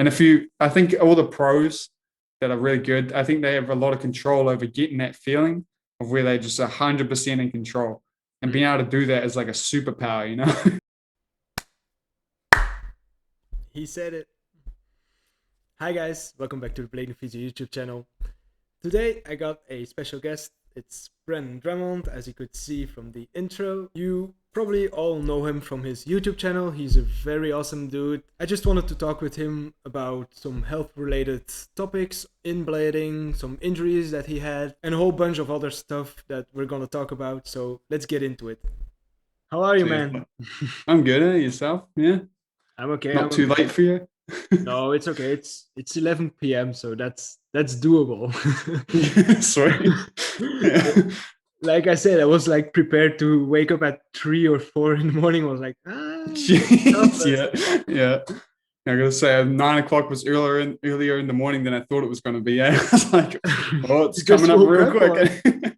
And I think all the pros that are really good, I think they have a lot of control over getting that feeling of where they're just 100% in control. And being able to do that is like a superpower, you know? He said it. Hi guys, welcome back to the Blading Physio YouTube channel. Today I got a special guest. It's Brandon Drummond, as you could see from the intro. You probably all know him from his YouTube channel. He's a very awesome dude. I just wanted to talk with him about some health related topics in blading, some injuries that he had, and a whole bunch of other stuff that we're gonna talk about. So let's get into it. How are you, Cheers. man? I'm good. Yourself? Yeah. I'm okay. Not too late for you? No, it's okay. It's 11 p.m., so that's doable. Sweet. Yeah. Like I said, I was like prepared to wake up at 3 or 4 in the morning. I was like, Jeez. Yeah. Yeah. I gotta say, 9 o'clock was earlier in the morning than I thought it was going to be. I was like, "Oh, it's just coming up woke real up, quick."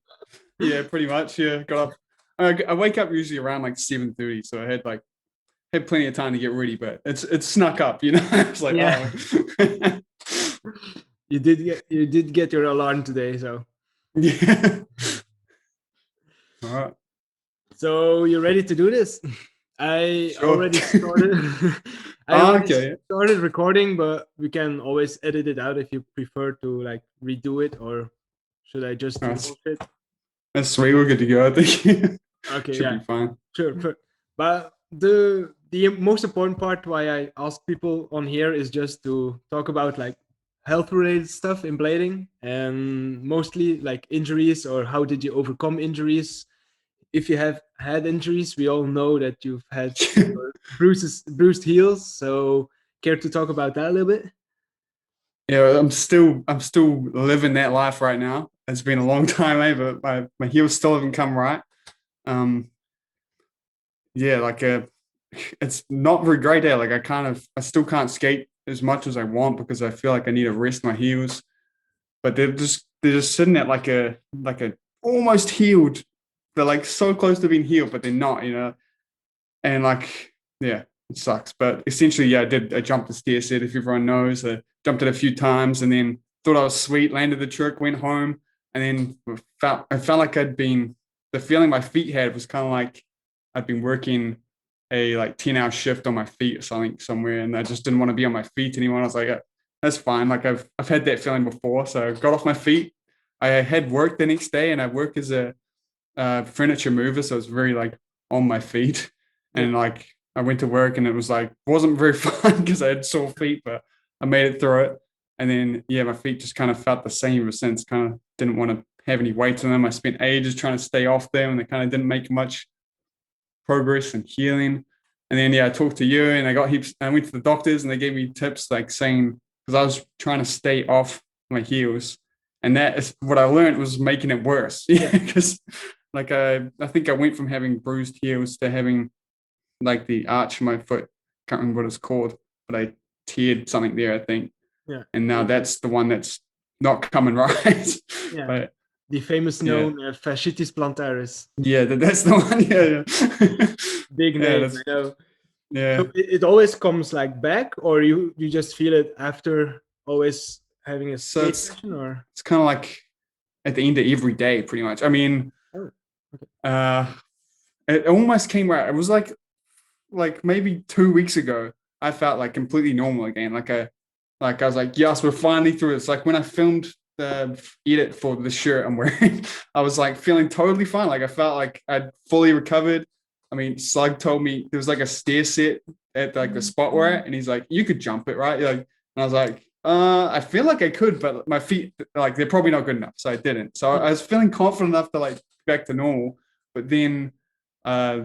Yeah, pretty much. Yeah, got up. I wake up usually around like 7:30, so I had plenty of time to get ready, but it's snuck up, you know. It's like, yeah, oh, you did get your alarm today, so yeah. All right, so you're ready to do this? I sure. already started. I Oh, already okay, started recording, but we can always edit it out if you prefer to like redo it, or should I just that's divulge it? that's sweet. We're good to go. I think Okay, should yeah. be fine. Sure. But the most important part why I ask people on here is just to talk about like health related stuff in blading and mostly like injuries or how did you overcome injuries. If you have had injuries, we all know that you've had bruised heels. So care to talk about that a little bit? Yeah, I'm still living that life right now. It's been a long time, but my heels still haven't come right. Um, yeah, it's not very great there. Like I still can't skate as much as I want because I feel like I need to rest my heels. But they're just sitting at like a almost healed. They're like so close to being healed, but they're not, you know. And like, yeah, it sucks. But essentially, yeah, I jumped the stair set, if everyone knows. I jumped it a few times and then thought I was sweet, landed the trick, went home, and then I felt like the feeling my feet had was kind of like I'd been working a like 10-hour shift on my feet or something somewhere, and I just didn't want to be on my feet anymore. I was like, that's fine. Like I've had that feeling before. So I got off my feet. I had work the next day and I work as a furniture mover. So it's very like on my feet. Yeah. And like I went to work and it was like wasn't very fun because I had sore feet, but I made it through it. And then yeah, my feet just kind of felt the same ever since. Kind of didn't want to have any weight on them. I spent ages trying to stay off them, and they kind of didn't make much progress and healing. And then yeah, I talked to you, and I got heaps. I went to the doctors, and they gave me tips like saying because I was trying to stay off my heels, and that is what I learned was making it worse. Yeah, because like I think I went from having bruised heels to having like the arch of my foot. Can't remember what it's called, but I teared something there, I think. Yeah. And now that's the one that's not coming right. Yeah. But The famous yeah, known fasciitis plantaris. yeah, that's the one. Yeah, yeah, Big yeah. name, I That's know. So yeah. it always comes like back, or you just feel it after always having a So skate session, or it's kind of like at the end of every day, pretty much. I mean, oh, okay. uh, it almost came right. It was like maybe 2 weeks ago, I felt like completely normal again. Like I was like, yes, we're finally through this. Like when I filmed the edit for the shirt I'm wearing, I was like feeling totally fine. Like I felt like I'd fully recovered. I mean, Slug told me there was like a stair set at like the spot we're at, and he's like, you could jump it, right? Like, and I was like, I feel like I could, but my feet, like, they're probably not good enough. So I didn't. So I was feeling confident enough to like back to normal. But then uh,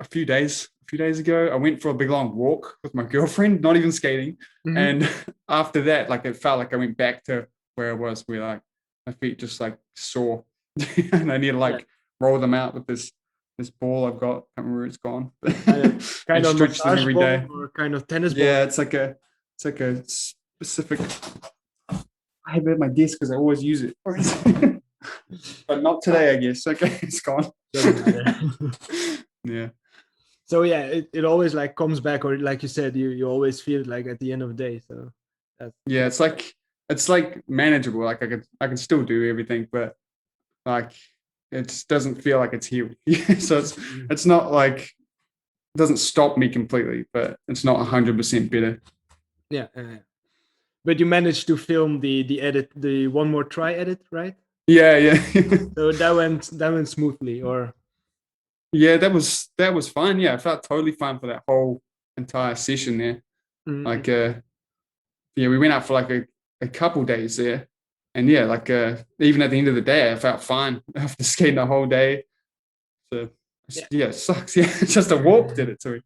a few days ago, I went for a big long walk with my girlfriend, not even skating. Mm-hmm. And after that, like it felt like I went back to where I was, where like my feet just like sore, and I need to Yeah, like roll them out with this ball I've got. I can't remember where it's gone, but kind of I kind of stretch them massage every ball day. or kind of tennis ball. Yeah, it's like a specific. I have it at my desk because I always use it, but not today, I guess. Okay, it's gone. Doesn't matter. Yeah. So yeah, it always like comes back, or like you said, you always feel it like at the end of the day. So That's, Yeah, it's like manageable. Like I can still do everything, but like it just doesn't feel like it's healed. So it's not like it doesn't stop me completely, but it's not 100% better. yeah. But you managed to film the edit, the one more try edit, right? Yeah, yeah. So that went smoothly, or Yeah, that was fine. Yeah, I felt totally fine for that whole entire session there. mm, Like yeah, we went out for like a couple days there. And yeah, like even at the end of the day, I felt fine after skating the whole day. So yeah. yeah, it sucks. Yeah, it's just a warp did it to me.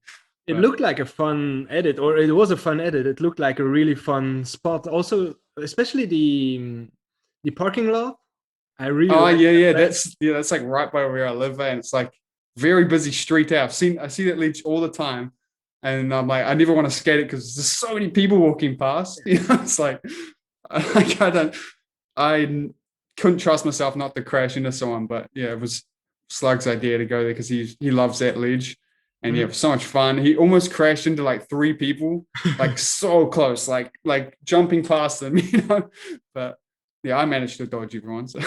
It But looked like a fun edit, or it was a fun edit. It looked like a really fun spot. Also, especially the parking lot. I really oh like yeah, that yeah, place. that's like right by where I live, and it's like very busy street out. I see that leech all the time, and I'm like, I never want to skate it because there's so many people walking past. It's like I couldn't trust myself not to crash into someone. But yeah, it was Slug's idea to go there because he loves that ledge, and yeah, it Mhm. was so much fun. He almost crashed into like three people, like so close, like jumping past them, But yeah, I managed to dodge everyone. So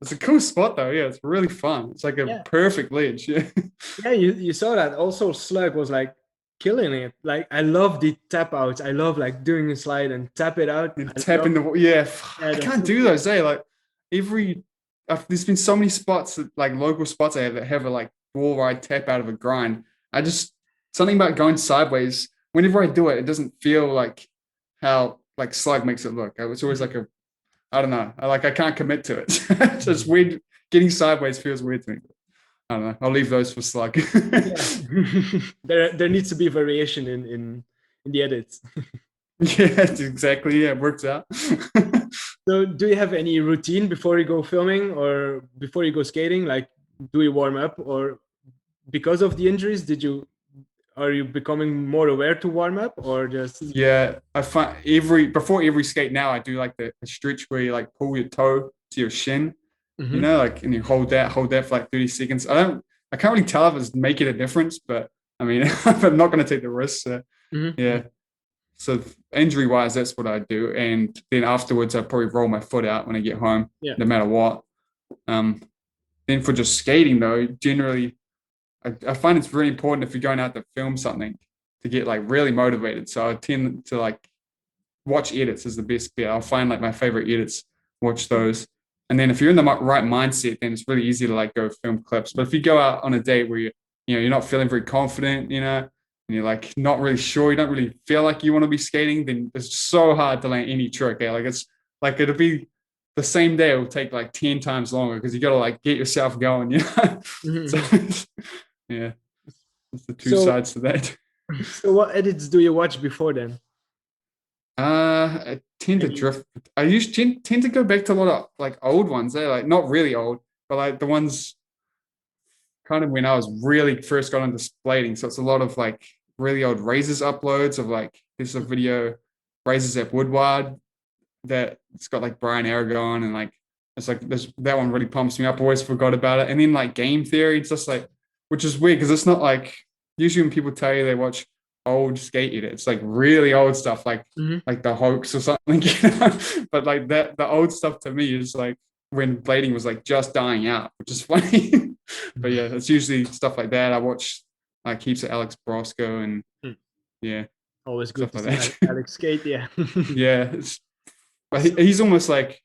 it's a cool spot though. Yeah, it's really fun. It's like a Yeah, perfect ledge. Yeah, yeah. You saw that. Also, Slug was like killing it. Like I love the tap outs. I love like doing a slide and tap it out. and I tap love. in the yeah. Yeah, I that's can't so do cool. those. Like every there's been so many spots like local spots I have that have a like wall ride tap out of a grind. I just something about going sideways. Whenever I do it, it doesn't feel like how like Slug makes it look. It's always like a I don't know. I can't commit to it. It's just weird. Getting sideways feels weird to me. I don't know. I'll leave those for Slug. Yeah, there needs to be variation in the edits. Yeah, exactly. Yeah, it works out. So, do you have any routine before you go filming or before you go skating? Like, do you warm up, or because of the injuries, did you are you becoming more aware to warm up, or just? Yeah, I find before every skate now I do like the stretch where you like pull your toe to your shin, Hmm. like and you hold that for like 30 seconds. I can't really tell if it's making a difference, but I mean I'm not gonna take the risk. So Hmm. yeah. So injury wise, that's what I do. And then afterwards I probably roll my foot out when I get home, Yeah. no matter what. Um then for just skating though, generally I find it's really important if you're going out to film something to get like really motivated. So I tend to like watch edits is the best bet. I'll find like my favorite edits, watch those. And then if you're in the right mindset, then it's really easy to like go film clips. But if you go out on a date where you're not feeling very confident, and you're like not really sure, you don't really feel like you want to be skating, then it's so hard to land any trick. Like it's like it'll be the same day, it will take like 10 times longer because you got to like get yourself going. So Hmm. yeah, it's the two So, sides to that. so what edits do you watch before then? I tend to Any? drift. I used tend to go back to a lot of like old ones. They're like not really old, but like the ones kind of when I was really first got into blading. So it's a lot of like really old Razors uploads of like this is a video Razors at Woodward that it's got like Brian Aragon and like it's like this that one really pumps me up. Always forgot about it. And then like game theory, it's just like which is weird because it's not like usually when people tell you they watch old skate edit, it's like really old stuff Hmm. like the hoax or something. But like that the old stuff to me is like when blading was like just dying out, which is funny. But yeah, it's usually stuff like that. I watch heaps of Alex Brosco and yeah, Always good stuff to like see that. Alex skate. Yeah. Yeah, but So, he's almost like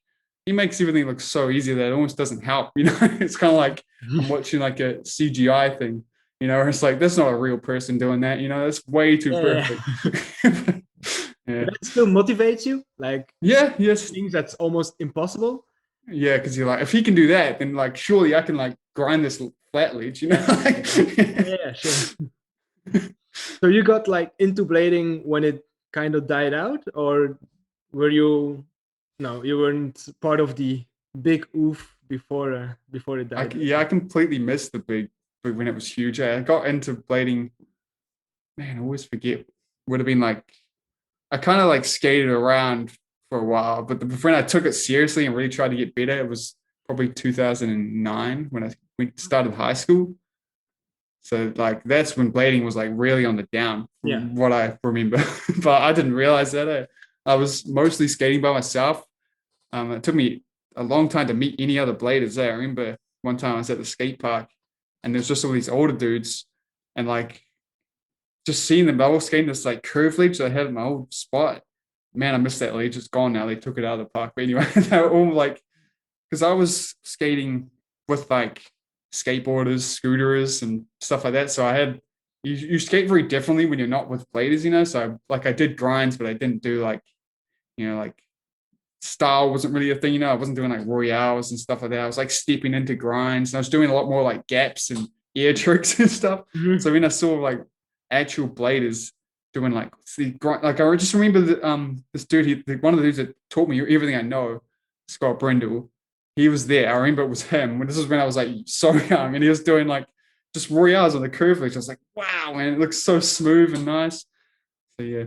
he makes everything look so easy that it almost doesn't help. It's kind of like I'm watching like a CGI thing. Where it's like that's not a real person doing that. That's way too yeah, perfect. yeah. Yeah, But that still motivates you, like yeah, yes, things that's almost impossible. yeah. Because you're like, if he can do that, then like surely I can like grind this flat lead. Like, Yeah, sure. So you got like into blading when it kind of died out, or were you? No, you weren't part of the big oof before it died. yeah, I completely missed the big when it was huge. I got into blading. Man, I always forget. Would have been like I kind of like skated around for a while, but when I took it seriously and really tried to get better, it was probably 2009 when I started high school. So like that's when blading was like really on the down, Yeah. from what I remember. But I didn't realize that. I was mostly skating by myself. It took me a long time to meet any other bladers there. I remember one time I was at the skate park and there's just all these older dudes and like just seeing them all skating this like curve ledge I had in my old spot. Man, I missed that ledge. It's gone now. They took it out of the park. But anyway, they were all like, because I was skating with like skateboarders, scooterers, and stuff like that. So I had you skate very differently when you're not with bladers, you know. So like I did grinds, but I didn't do like like style wasn't really a thing, you know. I wasn't doing like royales and stuff like that. I was like stepping into grinds, and I was doing a lot more like gaps and air tricks and stuff. Mhm. So when I saw like actual bladers doing like like I just remember this dude, one of the dudes that taught me everything I know, Scott Brindle. He was there. I remember it was him. This is when I was like so young, and he was doing like just royales on the curve ledge. I was like, wow, man, it looks so smooth and nice. So yeah.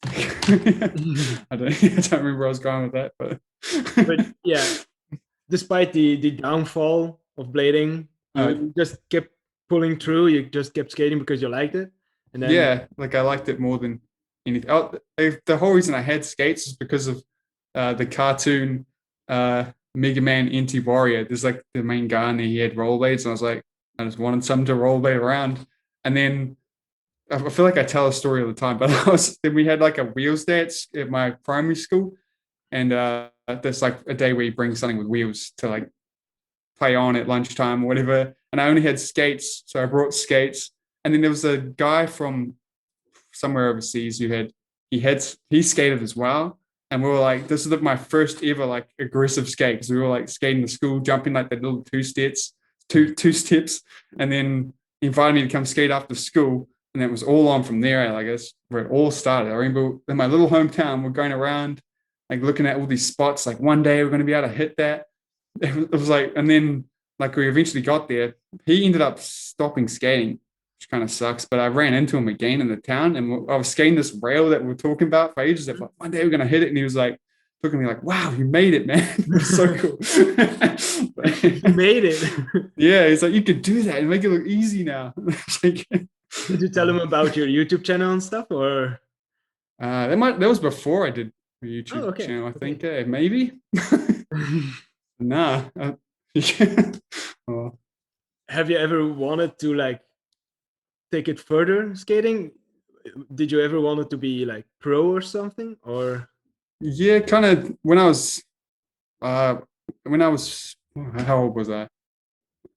I don't remember where I was going with that, But but yeah, despite the downfall of blading, uh, you just kept pulling through. You just kept skating because you liked it, and then yeah, like I liked it more than anything. The whole reason I had skates is because of the cartoon Mega Man NT Warrior. There's like the main guy and he had rollerblades, and I was like, I just wanted something to rollerblade around. And then I feel like I tell a story all the time, but then we had like a wheels dance at my primary school, and there's like a day where you bring something with wheels to like play on at lunchtime or whatever. And I only had skates, so I brought skates. And then there was a guy from somewhere overseas who he skated as well. And we were like, this is my first ever like aggressive skate because we were like skating the school, jumping like the little two steps, and then he invited me to come skate after school. And it was all on from there, I guess, where it all started. I remember in my little hometown, we're going around, like looking at all these spots. Like one day we're going to be able to hit that. It was like, and then like we eventually got there. He ended up stopping skating, which kind of sucks. But I ran into him again in the town, and I was skating this rail that we were talking about for ages. Like one day we're going to hit it, and he was like, looking at me like, "Wow, you made it, man! It was so cool." you made it. Yeah, he's like, "You could do that and make it look easy now." Like, Did you tell him about your YouTube channel and stuff, or? that was before I did a Oh, YouTube okay. channel. I think maybe. Nah. Oh. Have you ever wanted to like take it further skating? Did you ever want it to be like pro or something, or? Yeah, kind of uh when I was how old was I?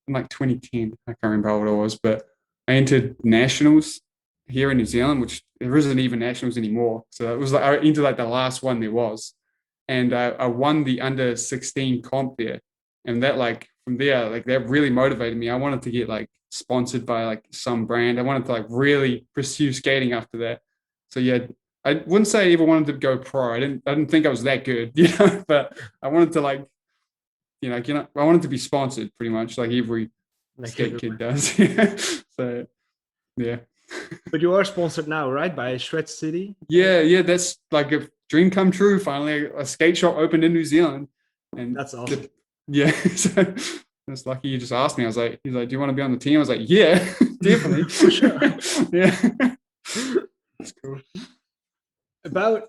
In like 2010. I can't remember how old I was, but I entered nationals here in New Zealand, which there isn't even nationals anymore. So it was like I entered like the last one there was. And I won the under 16 comp there. And that like from there, like that really motivated me. I wanted to get like sponsored by like some brand. I wanted to like really pursue skating after that. So yeah, I wouldn't say I ever wanted to go pro. I didn't think I was that good, but I wanted to like, I wanted to be sponsored pretty much like every Like skate kid everyone. does. So yeah. But you are sponsored now, right? By Shred City? Yeah, that's like a dream come true. Finally, a skate shop opened in New Zealand, and That's awesome. yeah, so it's lucky you just asked me. He's like, do you want to be on the team? I was like, yeah, definitely, For sure. Yeah, that's cool. About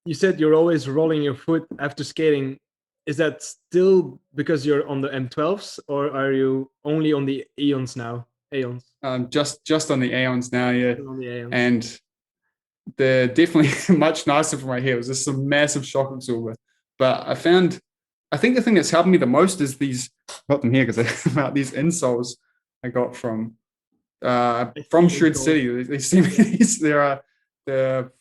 you said you're always rolling your foot after skating. Is that still because you're on the M12s, or are you only on the Aeons now? Aeons. Just on the Aeons now, yeah, Still on the Aeons. and they're definitely much nicer for my heels. There's some massive shock absorber, but I think the thing that's helping me the most is these. Got them here because about these insoles I got I from see Shred insoles. City. They seem these. There are the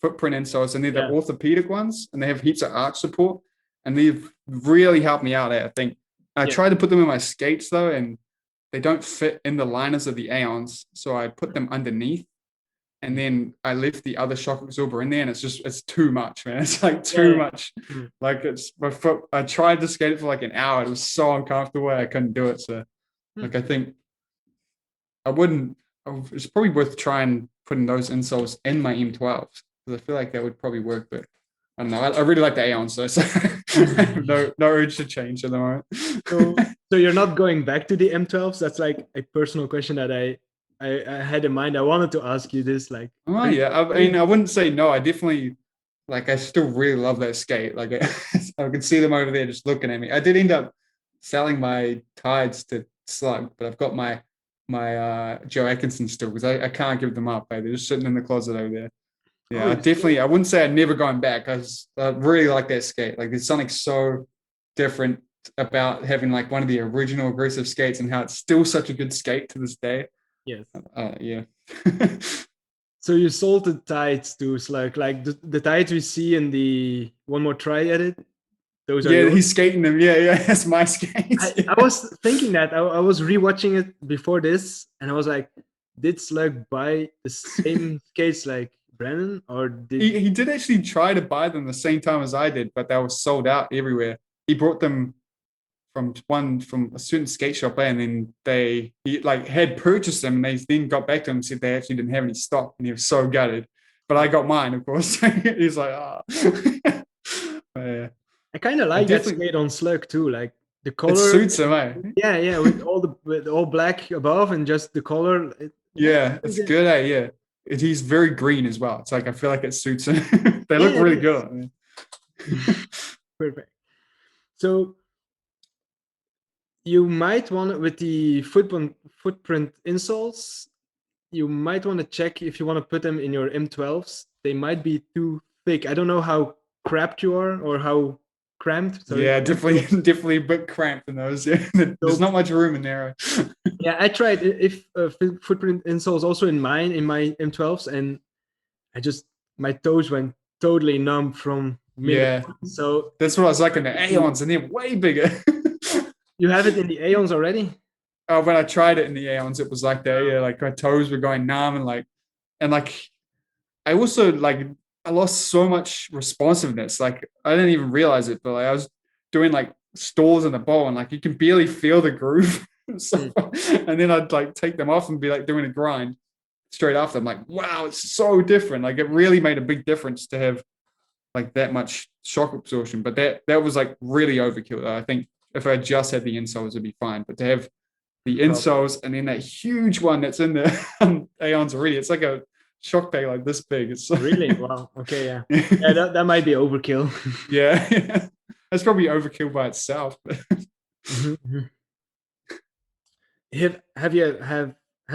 footprint insoles, and they're the Yeah. orthopedic ones, and they have heaps of arch support, and they've really helped me out. I think I Yeah. tried to put them in my skates though, and they don't fit in the liners of the Aeons, so I put them underneath. And then I left the other shock absorber in there, and it's too much, man. It's like Yeah, too yeah. much. Like it's my foot. I tried to skate it for like an hour. It was so uncomfortable. I couldn't do it. So like I think I wouldn't. It's probably worth trying putting those insoles in my M12s because I feel like that would probably work. But I don't know. I really like the Aeon, so, I have no urge to change at the moment. So So you're not going back to the M12s? That's like a personal question that I had in mind. I wanted to ask you this. Like, Oh are you, yeah, I are mean, you I wouldn't say no. I definitely like. I still really love that skate. Like, I could see them over there just looking at me. I did end up selling my tides to Slug, but I've got my Joe Atkinson still because I can't give them up. They're just sitting in the closet over there. oh, Yeah, I you definitely. still? I wouldn't say I'd never gone back. I really like that skate. Like, there's something so different about having like one of the original aggressive skates and how it's still such a good skate to this day. Yes. Yeah. So you sold the tides to Slug, like the tides we see in the One More Try edit. Those are Yeah, yours. he's skating them. Yeah, yeah, that's my skates. I Yeah. was thinking that I was rewatching it before this, and I was like, did Slug buy the same skates like Brandon, or did He did actually try to buy them the same time as I did, but they were sold out everywhere. He brought them from a certain skate shop, and then he like had purchased them, and they then got back to him and said they actually didn't have any stock, and he was so gutted. But I got mine, of course. He's like, ah. Yeah, I kind of I like that definitely skate on Slug too, like the it color. suits him, eh? Yeah, yeah, with all black above and just the color. Yeah, Is it's it- good, eh? Yeah. He's very green as well. It's like I feel like it suits him. They look Yeah, it really is. good on Perfect. So you might want with the footprint insoles, you might want to check if you want to put them in your M12s. They might be too thick. I don't know how cramped you are or how cramped. Sorry, Yeah, cramped you definitely, are. definitely a bit cramped in those. Yeah, there's So not much room in there. yeah, I tried if footprint insoles also in mine in my M12s, and I just my toes went totally numb from minute Yeah, one. So that's what I was like in the Aeons, and they're way bigger. you have it in the Aeons already? When I tried it in the Aeons, it was like that. Yeah, like my toes were going numb, and I also like I lost so much responsiveness. Like I didn't even realize it, but like, I was doing like stalls in the bowl, and like you can barely feel the groove. So, Mm. and then I'd like take them off and be like doing a grind straight after. I'm like, wow, it's so different. Like it really made a big difference to have like that much shock absorption. But that was like really overkill. I think if I just had the insoles, it'd be fine. But to have the Problem. insoles and then that huge one that's in the Aeons already, it's like a shock bag like this big. It's Really? Wow. Okay, yeah. Yeah, that might be overkill. yeah, that's probably overkill by itself. Mhm, mhm. Have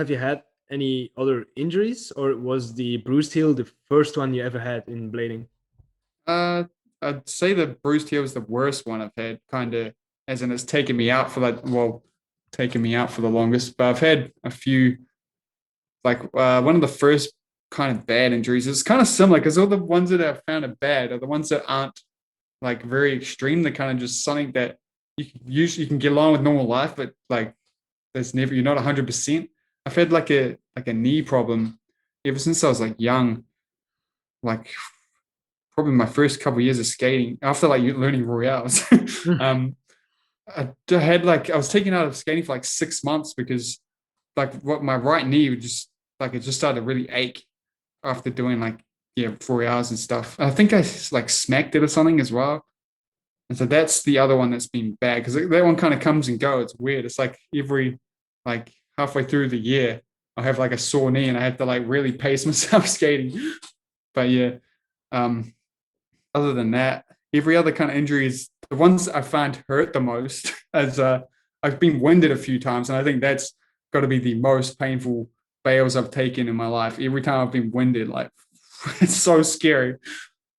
you had any other injuries, or was the bruised heel the first one you ever had in blading? uh, I'd say the bruised heel is the worst one I've had, kind of, as in it's taken me out for like, well, taken me out for the longest. But I've had a few like one of the first kind of bad injuries is kind of similar because all the ones that I've found are bad are the ones that aren't like very extreme. They're kind of just something that you can get along with normal life, but like there's never you're not 100%. I've had like a knee problem ever since I was like young, like probably my first couple of years of skating after like learning royales. Mm. um, I had like I was taken out of skating for like 6 months because like what my right knee would just like it just started to really ache after doing like 4 hours and stuff. I think I like smacked it or something as well. And so that's the other one that's been bad because that one kind of comes and goes. It's weird. It's like every like halfway through the year, I have like a sore knee and I have to like really pace myself skating. But yeah, um, other than that, every other kind of injury is the ones I find hurt the most. As I've been winded a few times, and I think that's got to be the most painful bails I've taken in my life. Every time I've been winded, like it's so scary.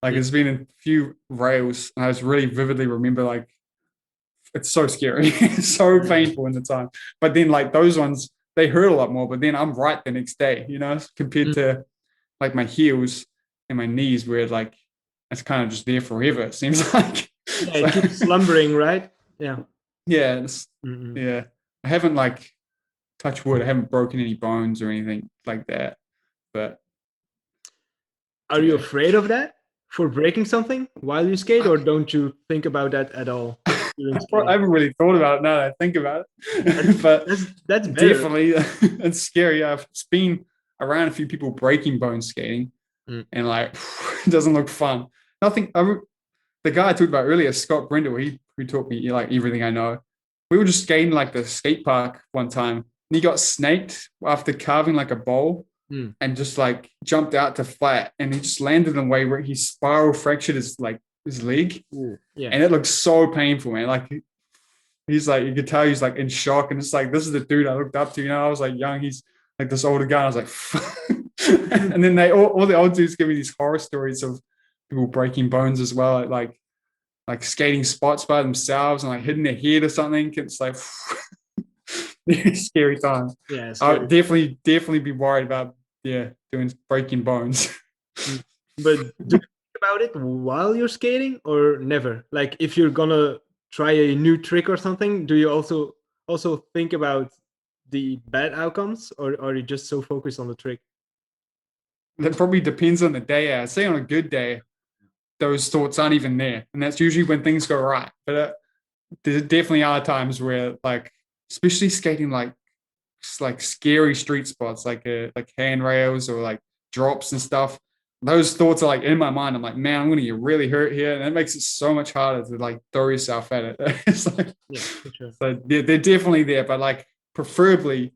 Like Mm. it's been a few rails, and I just really vividly remember like it's so scary, it's so Yeah. painful in the time. But then like those ones, they hurt a lot more. But then I'm right the next day, compared Mm. to like my heels and my knees, where like it's kind of just there forever. It seems like. Yeah, So, it keeps slumbering, right? Yeah. yeah, Mm-mm. yeah. I haven't like touch wood. I haven't broken any bones or anything like that. But Are you yeah, afraid of that for breaking something while you skate, I, or don't you think about that at all during I skating? haven't really thought about it now that I think about That's it. But that's better. definitely, it's scary. I've been around a few people breaking bones skating, Mm. and like it doesn't look fun. Nothing. The guy I talked about earlier, Scott Brindle, he taught me like everything I know. we were just skating like the skate park one time, and he got snaked after carving like a bowl Mm. and just like jumped out to flat, and he just landed in a way where he spiral fractured his leg, Ooh, yeah. and it looked so painful, man. Like he's like, you could tell he's like in shock, and it's like, this is the dude I looked up to. You know, I was like young, he's like this older guy. I was like, and then all the old dudes give me these horror stories of people breaking bones as well, like skating spots by themselves and like hitting their head or something. It's like scary times. Yeah, I would scary. definitely be worried about doing breaking bones. Mm. But do you think about it while you're skating or never? Like if you're gonna try a new trick or something, do you also think about the bad outcomes, or are you just so focused on the trick? That probably depends on the day. I'd say on a good day, those thoughts aren't even there, and that's usually when things go right. But there definitely are times where, like, especially skating like scary street spots, like handrails or like drops and stuff. Those thoughts are like in my mind. I'm like, man, I'm gonna get really hurt here, and that makes it so much harder to like throw yourself at it. It's like, Yeah, for sure. so they're definitely there, but like preferably,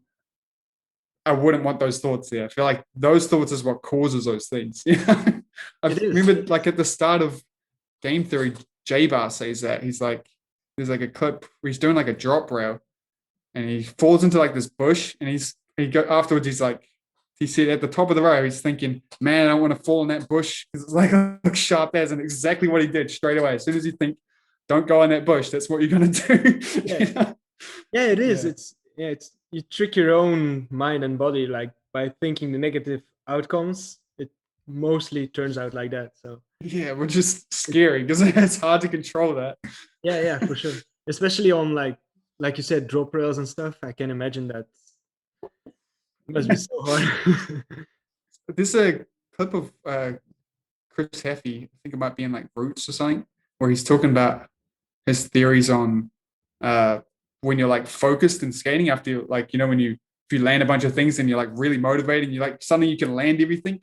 I wouldn't want those thoughts there. I feel like those thoughts is what causes those things. I It is. remember like at the start of game theory, J Bar says that he's like, there's like a clip where he's doing like a drop rail and he falls into like this bush and afterwards he's like, he said at the top of the row he's thinking, man, I don't want to fall in that bush because it's like a sharp as, and exactly what he did straight away. As soon as you think, don't go in that bush, that's what you're gonna do. Yeah, You know? yeah, it is. Yeah, It's you trick your own mind and body like by thinking the negative outcomes. It mostly turns out like that. So yeah, which is scary because it's hard to control that. yeah, yeah, for sure. Especially on like you said, drop rails and stuff. I can imagine that must be so hard. There's a clip of Chris Heffy, I think it might be in like Roots or something, where he's talking about his theories on uh, when you're like focused and skating after you, like, you know, when if you land a bunch of things and you're like really motivated and you like suddenly you can land everything.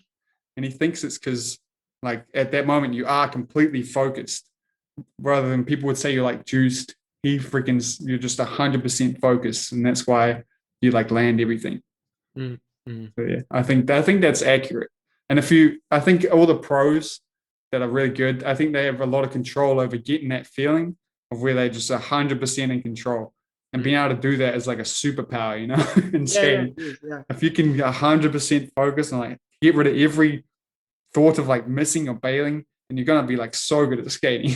And he thinks it's because like at that moment you are completely focused rather than people would say you're like juiced. You're just 100% focused. And that's why you like land everything. Mm, mm. So yeah, I think that's accurate. And I think all the pros that are really good, I think they have a lot of control over getting that feeling of where they're just 100% in control, and being able to do that is like a superpower, you know, in Yeah, yeah, skating. it is, yeah. If you can 100% focus and like get rid of every thought of like missing or bailing, and you're gonna be like so good at skating.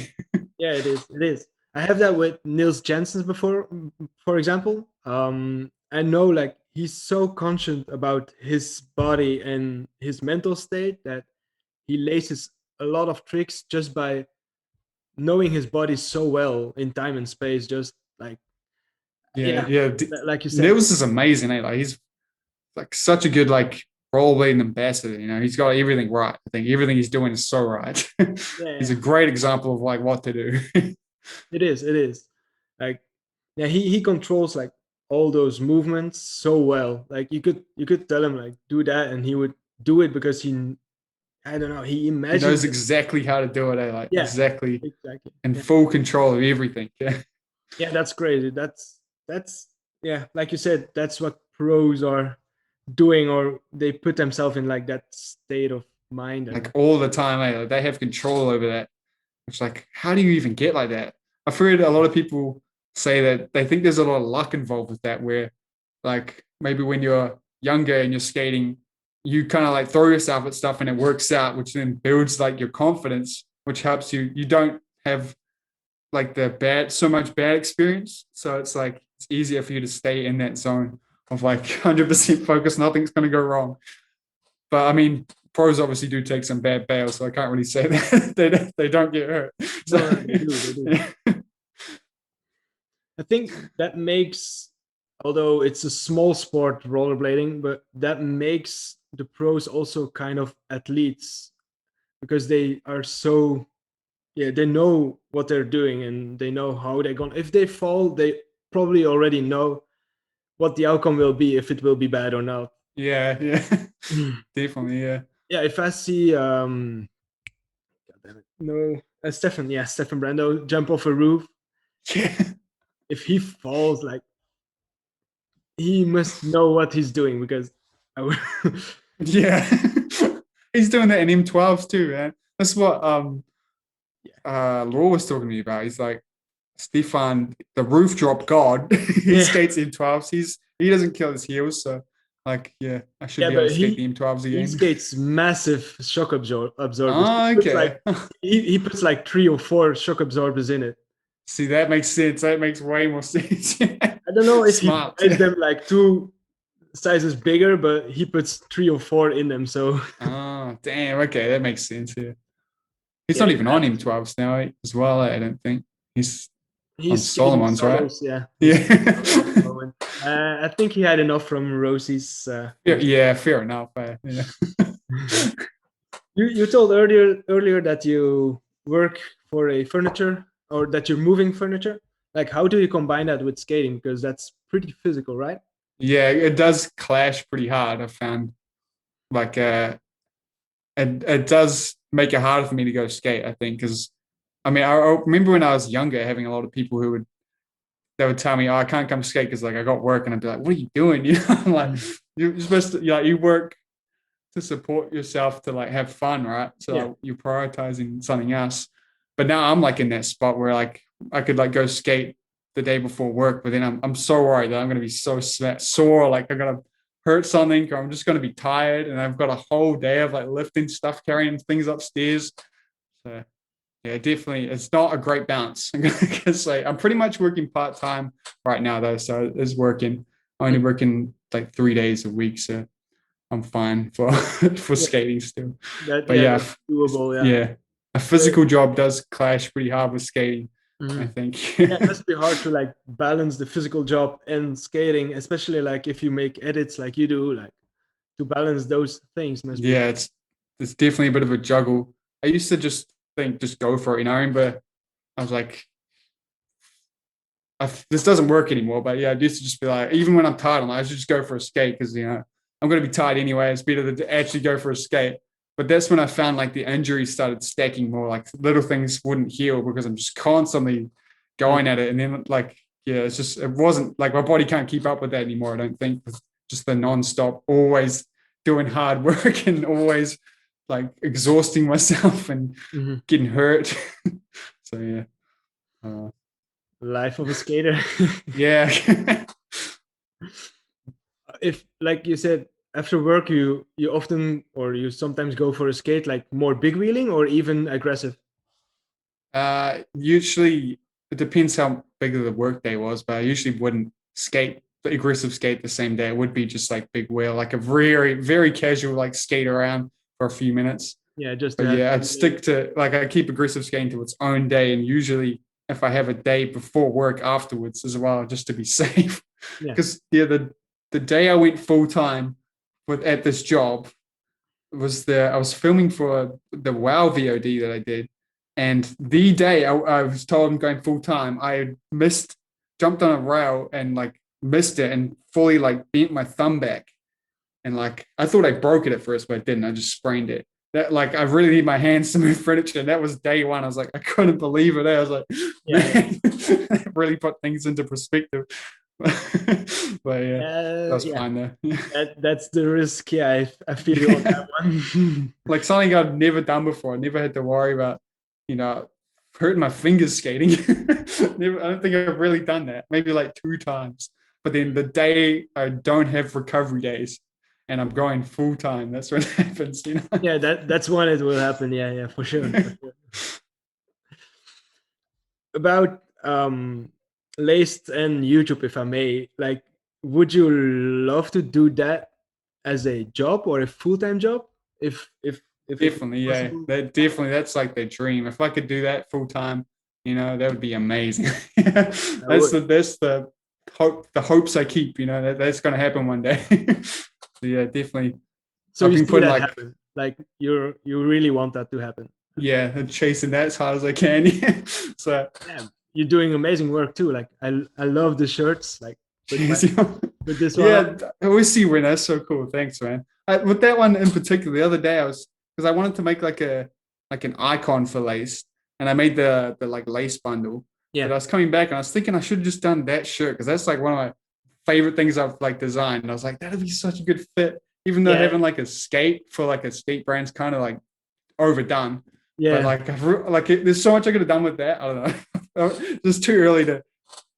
Yeah, it is. It is. I have that with Niels Jensen before, for example. I know like he's so conscious about his body and his mental state that he laces a lot of tricks just by knowing his body so well in time and space. Just like Yeah, yeah, yeah. like you said. Nils is amazing, eh? Like he's like such a good like rollerblading ambassador. You know, he's got everything right. I think everything he's doing is so right. Yeah, He's a yeah. great example of like what to do. It is. It is. Like yeah, he controls like all those movements so well. Like you could tell him like do that, and he would do it because I don't know, he He knows imagines it. exactly how to do it. Eh? Like Yeah, exactly exactly. in Yeah, full control of everything. Yeah, yeah, that's crazy. That's yeah, like you said, that's what pros are doing, or they put themselves in like that state of mind. like And all the time. Eh? Like, they have control over that. It's like, how do you even get like that? I've heard a lot of people say that they think there's a lot of luck involved with that, where like maybe when you're younger and you're skating, you kind of like throw yourself at stuff and it works out, which then builds like your confidence, which helps you. You don't have like so much bad experience. So it's like, it's easier for you to stay in that zone of like 100% focus. Nothing's going to go wrong. But I mean, pros obviously do take some bad bails, so I can't really say that they don't get hurt. So no, no, they do, they do. yeah, I think that makes, although it's a small sport, rollerblading, but that makes the pros also kind of athletes because they are so yeah, they know what they're doing and they know how they're going. If they fall, they probably already know what the outcome will be, if it will be bad or not. yeah, definitely, yeah. Yeah, if I see God damn it, no, Stefan, yeah, Stefan Brando jump off a roof, Yeah. if he falls, like he must know what he's doing because I would. Yeah. He's doing that in M12s too, man. That's what Law was talking to me about. He's like, Stefan, the roof drop god. He Yeah, skates M12s. He doesn't kill his heels, so like yeah, I should yeah, be able but to skate the M12s he again. skates massive shock absorbers. Oh, okay. He puts like 3 or 4 shock absorbers in it. See, that makes sense. That makes way more sense. I don't know if he Smart. buys them like 2 sizes bigger, but he puts 3 or 4 in them. So Oh, damn. Okay, that makes sense. Yeah. He's yeah, not even on M12s now as well, I don't think. He's on he's skating Solomon's, right? solos. Yeah, he's Yeah. I think he had enough from Rosie's. Yeah, fair enough. Yeah. You told earlier that you work for a furniture or that you're moving furniture. Like, how do you combine that with skating? Because that's pretty physical, right? Yeah, it does clash pretty hard. I found like it does make it harder for me to go skate, I think, because I mean, I remember when I was younger having a lot of people who would tell me, "Oh, I can't come skate because like I got work," and I'd be like, "What are you doing?" You know, I'm like you're supposed to, you work to support yourself to like have fun, right? So Yeah. like, you're prioritizing something else. But now I'm like in that spot where like I could like go skate the day before work, but then I'm so worried that I'm gonna be so sore, like I'm gonna hurt something, or I'm just gonna be tired, and I've got a whole day of like lifting stuff, carrying things upstairs. So yeah, definitely, it's not a great balance. Because like I'm pretty much working part time right now though, so it's working. I'm only working like 3 days a week, so I'm fine for for Yeah, skating still. that But yeah, yeah, that's doable. Yeah. yeah, a physical job does clash pretty hard with skating, I Mhm. think. Yeah, it must be hard to like balance the physical job and skating, especially like if you make edits like you do, like to balance those things must be. Yeah, it's definitely a bit of a juggle. I used to just think just go for it, you know. But I was like, this doesn't work anymore. But yeah, I used to just be like, even when I'm tired, I'm like, I should just go for a skate because I'm going to be tired anyway. It's better to actually go for a skate. But that's when I found like the injuries started stacking more. Like little things wouldn't heal because I'm just constantly going at it. And then like yeah, it wasn't like my body can't keep up with that anymore. I don't think just the nonstop, always doing hard work and always like exhausting myself and Mhm. getting hurt. So yeah. Uh, Life of a skater. yeah. If like you said after work you often or you sometimes go for a skate like more big wheeling or even aggressive. Usually it depends how big of the work day was, but I usually wouldn't skate the aggressive skate the same day. It would be just like big wheel, like a very, very casual, like skate around for a few minutes. Yeah, just to But have yeah, I'd fun. stick to like I keep aggressive skating to its own day, and usually if I have a day before work afterwards as well, just to be safe. Yeah. Because yeah, the day I went full time with at this job was I was filming for the WoW VOD that I did, and the day I was told I'm going full time, I missed, jumped on a rail and like missed it and fully like bent my thumb back, and like I thought I broke it at first, but I didn't. I just sprained it. That like I really need my hands to move furniture. And that was day one. I was like, I couldn't believe it. I was like, Yeah, man, that really put things into perspective. But yeah, that's yeah, fine though. that's the risk. Yeah, I feel you on that one. Like something I've never done before. I never had to worry about, you know, hurting my fingers skating. Never, I don't think I've really done that. Maybe like 2 times. But then the day I don't have recovery days and I'm going full time, that's when it happens, you know. Yeah, that's when it will happen. Yeah, yeah, for sure, for sure. About laced and YouTube, if I may, like, would you love to do that as a job or a full-time job if it was Definitely, yeah. possible? That's like their dream. If I could do that full time, that would be amazing. I would. That's the hopes I keep, that's gonna happen one day. So yeah, definitely. So I've you been see putting that like happen. Like you really want that to happen. yeah, chasing that as hard as I can. So Yeah, you're doing amazing work too. Like I love the shirts. Like with my cheers. with this one on. Yeah, I always see when that's so cool. Thanks, man. With that one in particular, the other day I was because I wanted to make like an icon for lace, and I made the like lace bundle. Yeah. But I was coming back and I was thinking I should have just done that shirt because that's like one of my favorite things I've like designed. And I was like, that'd be such a good fit, even though Yeah. having like a skate for like a skate brand's kind of like overdone. But Yeah. like, there's so much I could have done with that. I don't know. It's too early to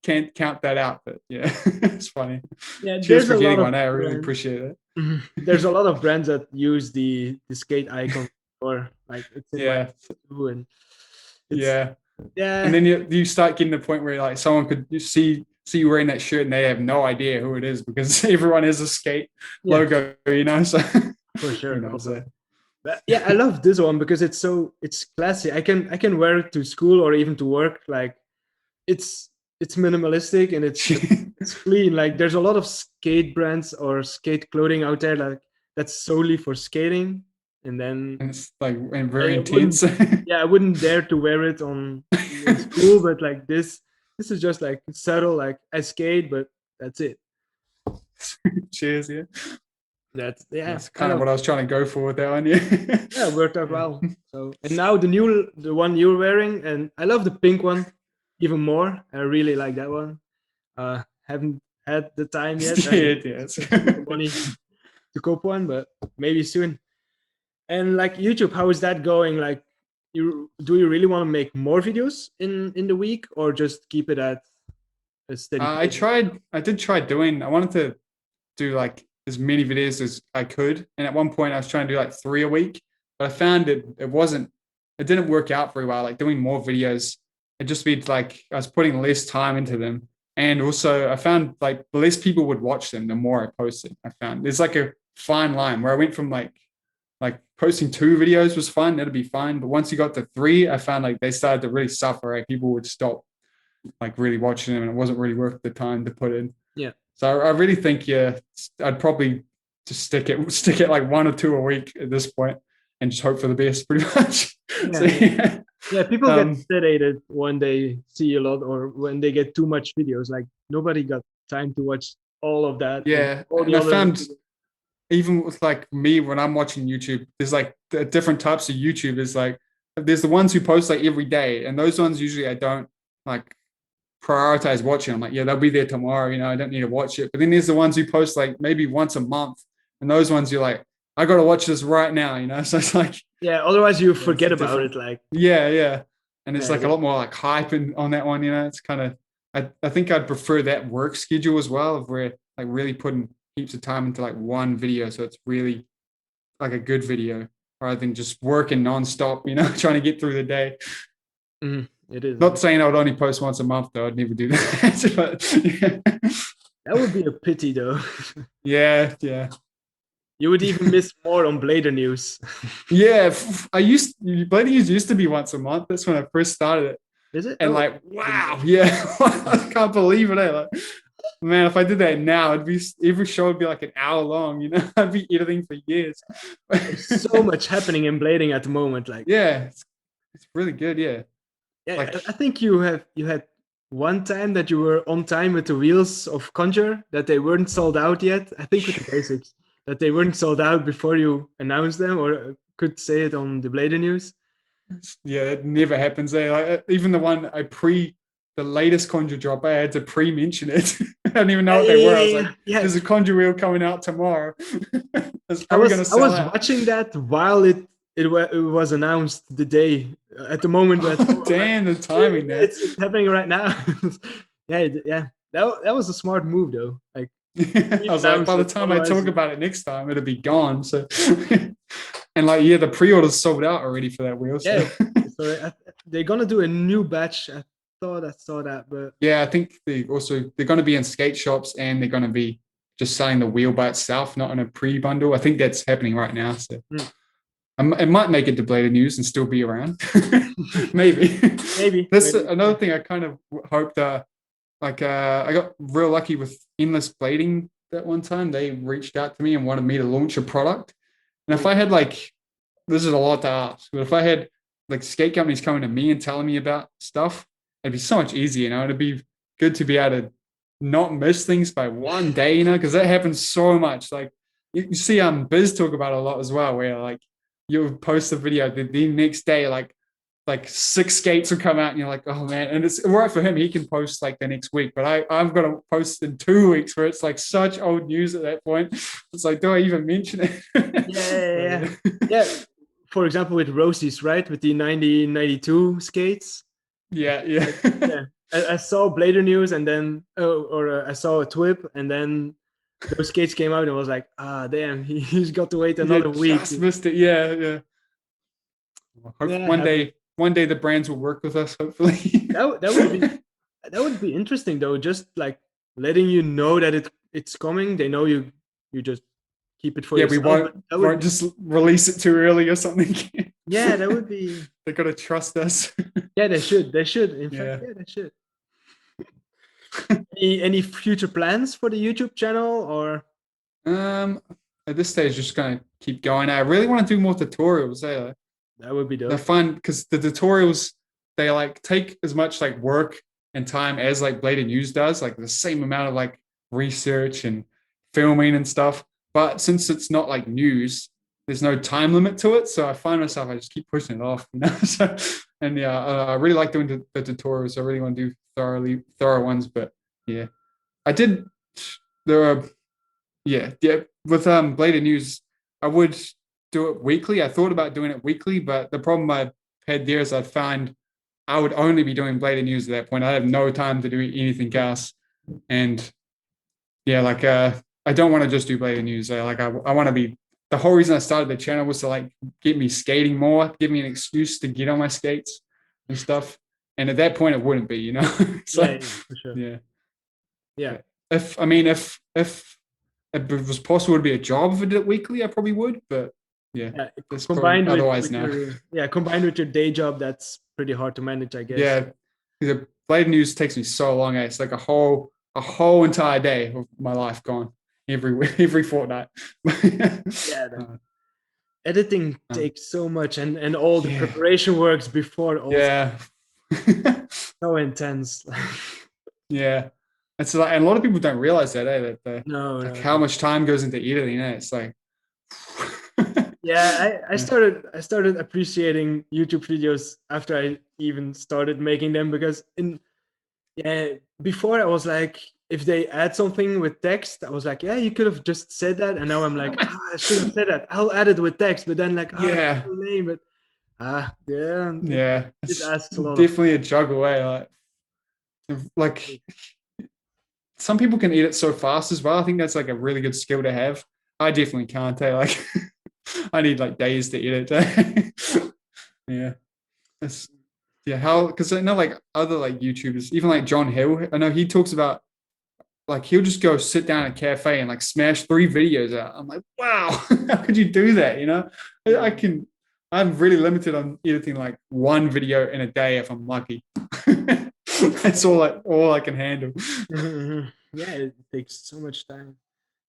can't count that out. But yeah, it's funny. Yeah. Cheers There's for a lot getting of one. I really brands. appreciate it. There's a lot of brands that use the skate icon, or like it's in my Yeah, too, and it's yeah. And yeah, then you start getting to the point where like someone could see you wearing that shirt and they have no idea who it is because everyone has a skate yeah, logo, So for sure. Also, so but yeah, I love this one because it's classy. I can wear it to school or even to work. Like it's it's minimalistic and it's clean. Like there's a lot of skate brands or skate clothing out there like that's solely for skating, and then and it's like and very I wouldn't, intense. yeah, I wouldn't dare to wear it on in school. But like this is just like subtle. Like I skate, but that's it. Cheers, yeah. That's yeah, That's kind kind of of what I was trying to go for with that one, yeah. yeah, worked out Yeah. well. So and now the one you're wearing, and I love the pink one even more. I really like that one. Haven't had the time yet and Yeah, it's the money to cope one, but maybe soon. And like YouTube, how is that going? Like, you really want to make more videos in the week, or just keep it at a steady pace? I did try doing, I wanted to do like as many videos as I could. And at one point I was trying to do like 3 a week, but I found it didn't work out very well. Like doing more videos, it just be like I was putting less time into them. And also I found like the less people would watch them, the more I posted. I found there's like a fine line where I went from like posting 2 videos was fun, that'd be fine. But once you got to 3, I found like they started to really suffer. Right? People would stop like really watching them and it wasn't really worth the time to put in. Yeah, So I really think, yeah, I'd probably just stick it like 1 or 2 a week at this point, and just hope for the best, pretty much. So yeah, yeah, yeah. People get um, sedated when they see a lot, or when they get too much videos. Like nobody got time to watch all of that and yeah, all the and I other. found even with like me when I'm watching YouTube, there's like the different types of YouTubers. Like there's the ones who post like every day, and those ones usually I don't like prioritize watching. I'm like, yeah, they'll be there tomorrow. I don't need to watch it. But then there's the ones who post like maybe once a month, and those ones you're like, I got to watch this right now. So it's like, Yeah, otherwise you yeah, it's forget a about different, it. Like yeah, and it's yeah, like a lot more like hype on that one. It's kind of, I think I'd prefer that work schedule as well, of where like really putting heaps of time into like one video, so it's really like a good video rather than just working nonstop. Trying to get through the day. it is. Not saying I would only post once a month though. I'd never do that. But That would be a pity, though. yeah. You would even miss more on Blader news. Yeah, Blading used to be once a month. That's when I first started it. Is it? And Oh, like, wow, yeah. I can't believe it. Like, man, if I did that now, every show would be like an hour long, I'd be editing for years. there's so much happening in Blading at the moment. Like, Yeah, it's really good, yeah. yeah, Like I think you had one time that you were on time with the wheels of Conjure, that they weren't sold out yet. I think with the basics, that they weren't sold out before you announced them, or could say it on the Blader news. yeah, it never happens there. Like, even the one the latest Conjure drop, I had to pre-mention it. I didn't even know what they were. I was like, Yeah. there's a Conjure wheel coming out tomorrow. It's I probably going was to I sell was out. watching that while it was announced the day at the moment that Damn, the timing there. it's happening right now. Yeah. That was a smart move though. Like I was like, by the time I talk about it next time, it'll be gone. So, and like, yeah, the pre-order's sold out already for that wheel. So. Yeah, so they're gonna do a new batch. I thought I saw that, but Yeah, I think they're going to be in skate shops and they're going to be just selling the wheel by itself, not in a pre-bundle. I think that's happening right now. So it might make it to Blader News and still be around. Maybe. maybe That's maybe. another thing I kind of hoped. I got real lucky with Endless Blading that one time. They reached out to me and wanted me to launch a product. And if I had this is a lot to ask, but if I had like skate companies coming to me and telling me about stuff, it'd be so much easier, It'd be good to be able to not miss things by one day, because that happens so much. Like you see Biz talk about it a lot as well, where like you'll post a video the next day, like like 6 skates will come out, and you're like, oh man. And it's all right for him. He can post like the next week, but I've got to post in 2 weeks, where it's like such old news at that point. It's like, do I even mention it? Yeah. Yeah. For example, with Rosie's, right? With the 1992 skates. Yeah, yeah. Yeah. I saw Blader news, and then I saw a twip, and then those skates came out, and I was like, ah, damn, he's got to wait Yeah, another week. just missed it. Yeah, yeah. Hope Yeah, one day the brands will work with us, hopefully. that would be interesting though. Just like letting you know that it's coming. They know you just keep it for Yeah, yourself. we won't just release it too early or something. Yeah, that would be. They gotta trust us. Yeah, they should. They should. In fact, yeah, they should. Any future plans for the YouTube channel, or? At this stage, just gonna keep going. I really want to do more tutorials. That would be dope. They're fun because the tutorials, they like take as much like work and time as like Blading News does, like the same amount of like research and filming and stuff. But since it's not like news, there's no time limit to it. So I find myself, I just keep pushing it off, you know. So, and yeah, I really like doing the tutorials. I really want to do thorough ones. But yeah, I did. There are, yeah. With Blading News, I would do it weekly. I thought about doing it weekly, but the problem I had there is I'd find I would only be doing Blading News at that point. I have no time to do anything else. And yeah, like I don't want to just do Blading News. I want to be, the whole reason I started the channel was to like get me skating more, give me an excuse to get on my skates and stuff. And at that point it wouldn't be, you know. So, yeah, for sure. Yeah. If it was possible to be a job if I did it weekly, I probably would. But yeah, combined otherwise now. Combined with your day job, that's pretty hard to manage, I guess. Yeah, the Blading News takes me so long. It's like a whole entire day of my life gone every fortnight. Yeah, editing takes so much, and all the preparation works before. Also. Yeah, so intense. Yeah. It's like, and a lot of people don't realize that, No, how much time goes into editing. It's like, yeah, I started appreciating YouTube videos after I even started making them, because before I was like, if they add something with text, I was like, yeah, you could have just said that, and now I'm like, I should have said that. I'll add it with text, but then like, yeah, name it. Yeah, it asks a lot. Definitely a juggle way. Like some people can edit so fast as well. I think that's like a really good skill to have. I definitely can't. Like I need like days to edit. Yeah. Because I know like other like YouTubers, even like John Hill, I know he talks about like he'll just go sit down at a cafe and like smash 3 videos out. I'm like, wow, how could you do that? You know, I'm really limited on editing like 1 video in a day if I'm lucky. That's all I can handle. Yeah, it takes so much time,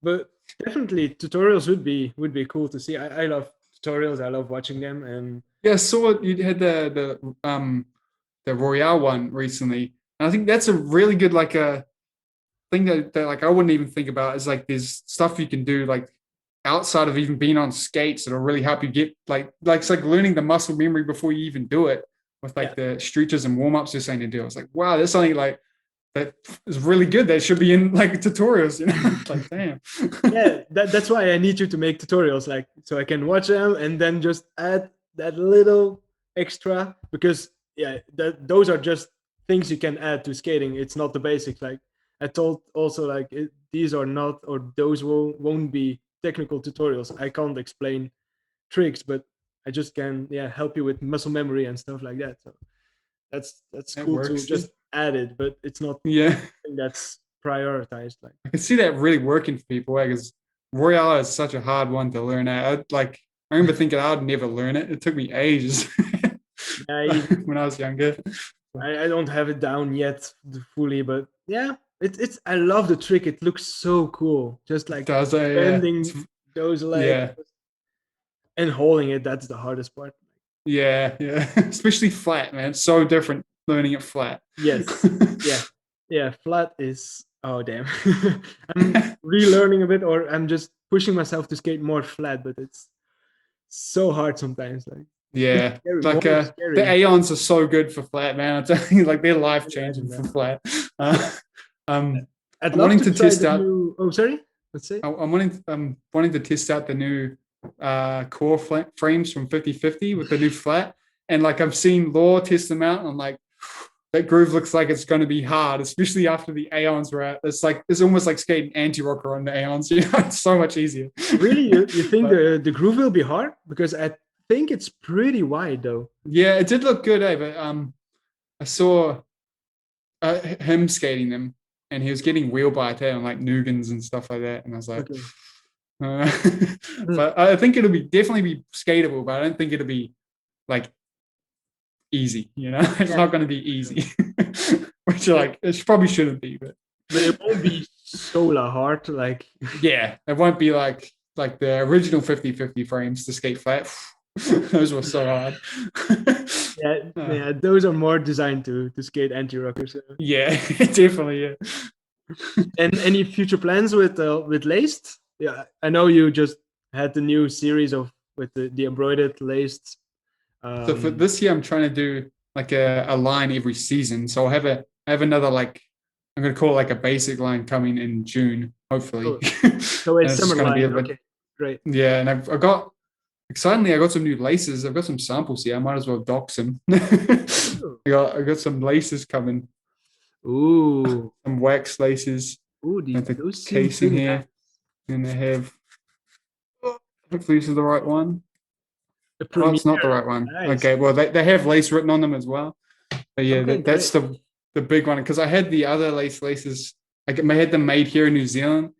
but definitely tutorials would be cool to see. I love tutorials. I love watching them. And yeah, I saw you had the Royale one recently, and I think that's a really good like a thing that like I wouldn't even think about. Is like there's stuff you can do like outside of even being on skates that'll really help you get like it's like learning the muscle memory before you even do it. With like the stretches and warm-ups they're saying to do. I was like, wow, that's something like that is really good. That should be in like tutorials, you know. Like, damn. Yeah, that's why I need you to make tutorials, like so I can watch them and then just add that little extra, because those are just things you can add to skating. It's not the basics. Like I told also, like these are not, or those won't be technical tutorials. I can't explain tricks, but I just can help you with muscle memory and stuff like that. So that's cool to just add it, but it's not something that's prioritized. Like I can see that really working for people, because Royale is such a hard one to learn. I remember thinking I'd never learn it. It took me ages. When I was younger. I don't have it down yet fully, but it's I love the trick. It looks so cool. Just like bending those legs. And holding it, that's the hardest part. Yeah. Especially flat, man. It's so different learning it flat. Yes. Yeah. Flat is, oh damn. I'm relearning a bit, or I'm just pushing myself to skate more flat, but it's so hard sometimes. Like Yeah, Scary, like more the scary. Aeons are so good for flat, man. I'm telling you, like they're life changing Imagine for that. flat. Uh, um, I'd I'm love wanting to to try test the out. new. Oh, sorry. Let's say. I'm wanting to test out the new core frames from 50/50 with the new flat, and like I've seen Law test them out, and I'm like, that groove looks like it's going to be hard, especially after the Aeons were out. It's almost like skating anti-rocker on the Aeons. It's so much easier. Really, you think But the groove will be hard? Because I think it's pretty wide though. yeah, it did look good, but I saw him skating them, and he was getting wheel bite on like Nugans and stuff like that, and I was like, Okay. uh, Hmm. but I think it'll be definitely be skatable, but I don't think it'll be like easy. It's Yeah, not going to be sure. easy, which like it probably shouldn't be, but But it won't be solar hard. Like, yeah, it won't be like the original 50/50 frames to skate flat. Those were so hard. yeah, Uh, yeah, those are more designed to skate anti-rockers. yeah, definitely. Yeah. And any future plans with laced? Yeah, I know you just had the new series of with the embroidered laced. So for Um, this year, I'm trying to do like a line every season. So I have another like I'm gonna call it like a basic line coming in June, hopefully. oh, And so it's it's just summer gonna be a line. bit Okay, great. yeah. And I got excitingly, I got some new laces. I've got some samples here. I might as well dox them. Ooh, I got some laces coming, ooh, some wax laces these with the those seem casing pretty nice. here, and they have. Hopefully, this is the right one. The Oh, premiere, it's not the right one. nice. Okay, well they have lace written on them as well. But yeah, Okay, that's great. the big one because I had the other laces. I had them made here in New Zealand,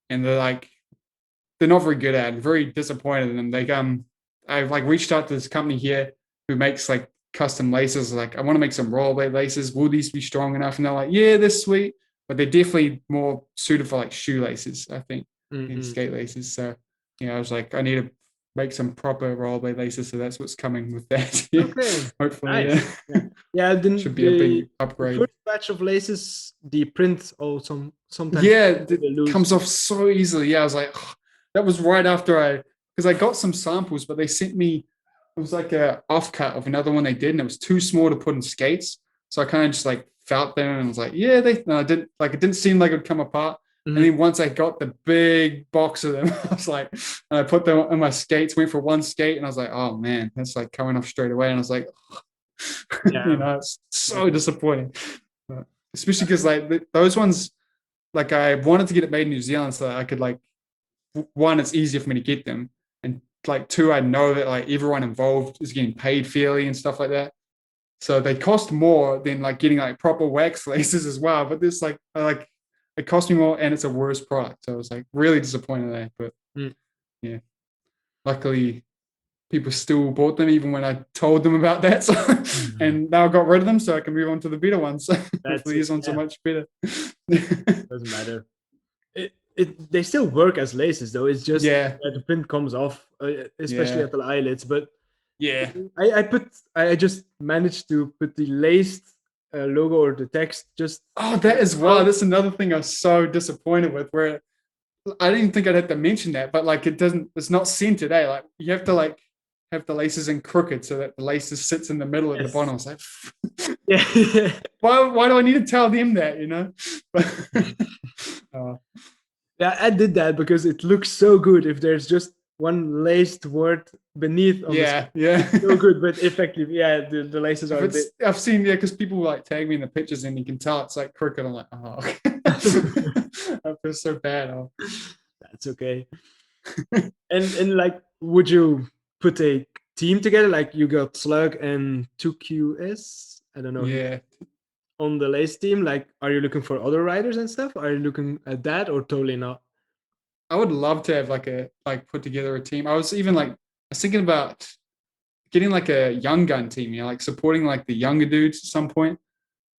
and they're not very good at it. I'm very disappointed in them. I've like reached out to this company here who makes like custom laces. Like, I want to make some rollerblade laces. Will these be strong enough? And they're like, yeah, they're sweet, but they're definitely more suited for like shoelaces, I think, than Mm-mm. skate laces. So, I was like, I need to make some proper rollerblade laces. So that's what's coming with that. Yeah, Okay, hopefully, yeah. nice. Yeah, yeah. Should be a big The upgrade. first batch of laces, the print also sometimes Yeah, a it bit loose. comes off so easily. Yeah, I was like, that was right after because I got some samples, but they sent me, it was like a offcut of another one they did, and it was too small to put in skates. So I kind of just like felt them and was like, yeah, no, I didn't like, it didn't seem like it would come apart. And Mhm. then once I got the big box of them, I was like, and I put them in my skates, went for one skate, and I was like, oh man, that's like coming off straight away. And I was like, Yeah, it's so exactly. disappointing. But especially because like those ones, like I wanted to get it made in New Zealand so that I could like one, it's easier for me to get them, and like two, I know that like everyone involved is getting paid fairly and stuff like that. So they cost more than like getting like proper wax laces as well. But this like it cost me more and it's a worse product. So I was like really disappointed there. But Mm. yeah, luckily people still bought them even when I told them about that. So Mhm. and now I got rid of them so I can move on to the better ones. So That's hopefully it. these ones are Yeah, much better. doesn't matter. They still work as laces though. It's just Yeah, that the print comes off, especially yeah, at the eyelids. But yeah. I just managed to put the laced logo or the text just Oh, that as well. above. That's another thing I was so disappointed with. Where I didn't even think I'd have to mention that, but like it doesn't. It's not centered. Like you have to like have the laces in crooked so that the laces sits in the middle at the bottom. Yes. I was like, Yeah. why do I need to tell them that? But uh, Yeah, I did that because it looks so good if there's just one laced word beneath on the screen. yeah, yeah. So good, but effectively, yeah, the laces If are a bit. it's, I've seen because people like tag me in the pictures and you can tell it's like crooked. I'm like, oh, I feel so bad. Oh. That's okay. And like, would you put a team together? Like you got Slug and 2QS. I don't know him Yeah, on the lace team. Like, are you looking for other riders and stuff? Are you looking at that or totally not? I would love to have like put together a team. I was thinking about getting like a young gun team, like supporting like the younger dudes at some point.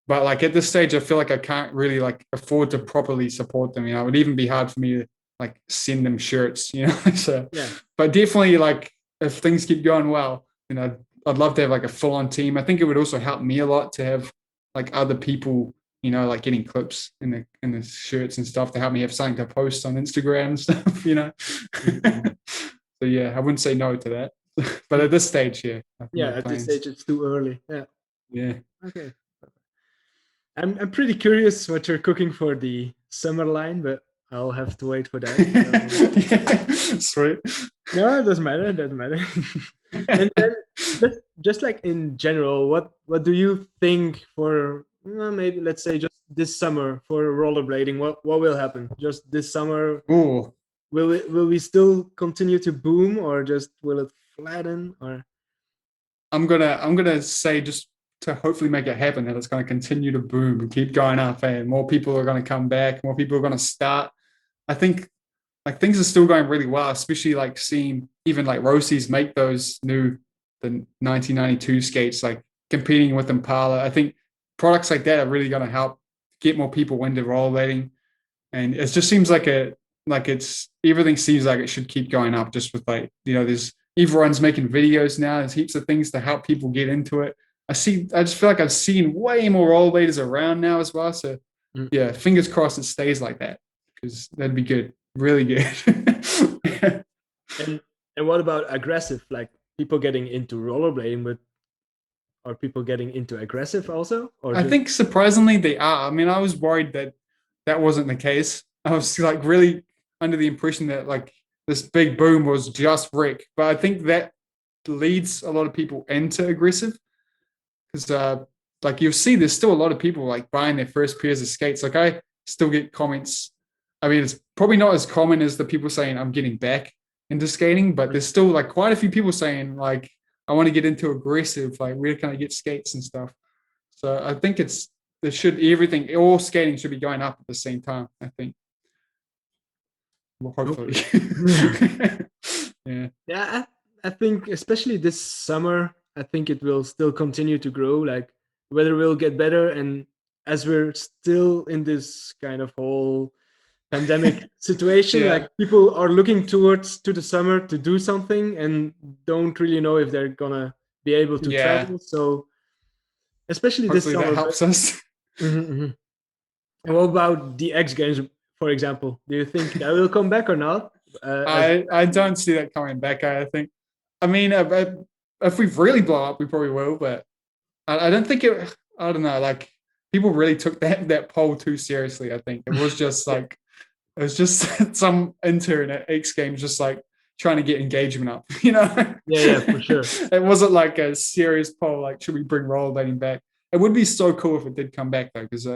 But like at this stage, I feel like I can't really like afford to properly support them. It would even be hard for me to like send them shirts. So, Yeah. but definitely like if things keep going well, I'd love to have like a full on team. I think it would also help me a lot to have like other people, like getting clips in the shirts and stuff to help me have something to post on Instagram and stuff. Mhm. So yeah, I wouldn't say no to that. But at this stage, yeah, I have Yeah, no at this plans. stage it's too early. Yeah. Yeah. Okay. I'm pretty curious what you're cooking for the summer line, but I'll have to wait for that. So Yeah. Sweet. no, it doesn't matter. It doesn't matter. And then just like in general, what do you think for maybe let's say just this summer for rollerblading? What will happen? Just this summer, Ooh, will we still continue to boom, or just will it flatten? Or I'm gonna say just to hopefully make it happen that it's gonna continue to boom and keep going up, and more people are gonna come back, more people are gonna start. I think like things are still going really well, especially like seeing even like Rosie's make those new the 1992 skates, like competing with Impala. I think products like that are really going to help get more people into rollerblading, and it just seems like it's everything seems like it should keep going up. Just with like there's everyone's making videos now. There's heaps of things to help people get into it. I just feel like I've seen way more rollerbladers around now as well. So mm, yeah, fingers crossed it stays like that because that'd be good, really good. and and what about aggressive? Like people getting into rollerblading, but are people getting into aggressive also, or I just think surprisingly they are. I mean, I was worried that that wasn't the case. I was like really under the impression that like this big boom was just rec, but I think that leads a lot of people into aggressive because like you'll see there's still a lot of people like buying their first pairs of skates. Like I still get comments. I mean, it's probably not as common as the people saying I'm getting back into skating, but there's still like quite a few people saying like I want to get into aggressive. Like where can I get skates and stuff? So I think all skating should be going up at the same time. I think, well, hopefully. hopefully? Yeah, Yeah, I think especially this summer, I think it will still continue to grow. Like weather will get better, and as we're still in this kind of whole pandemic situation, yeah, like people are looking towards to the summer to do something and don't really know if they're gonna be able to yeah. travel. So especially this Hopefully that summer. But helps us. mhm, mhm. And what about the X Games, for example? Do you think that will come back or not? As I don't see that coming back. I think. I mean, if we really blow up, we probably will. But I don't think it. I don't know. Like people really took that poll too seriously. I think it was just yeah, like it was just some intern at X Games just like trying to get engagement up, you know? yeah, for sure. It wasn't like a serious poll, like, should we bring rollerblading back? It would be so cool if it did come back though, because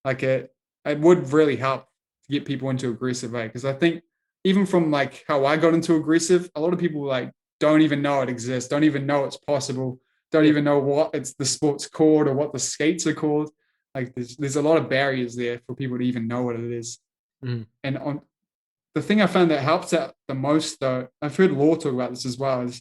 like it would really help to get people into aggressive, eh? Because I think even from like how I got into aggressive, a lot of people like don't even know it exists, don't even know it's possible, don't Yeah. even know what it's the sport's called or what the skates are called. Like there's a lot of barriers there for people to even know what it is. Mhm. And on the thing I found that helps out the most, though, I've heard Law talk about this as well, is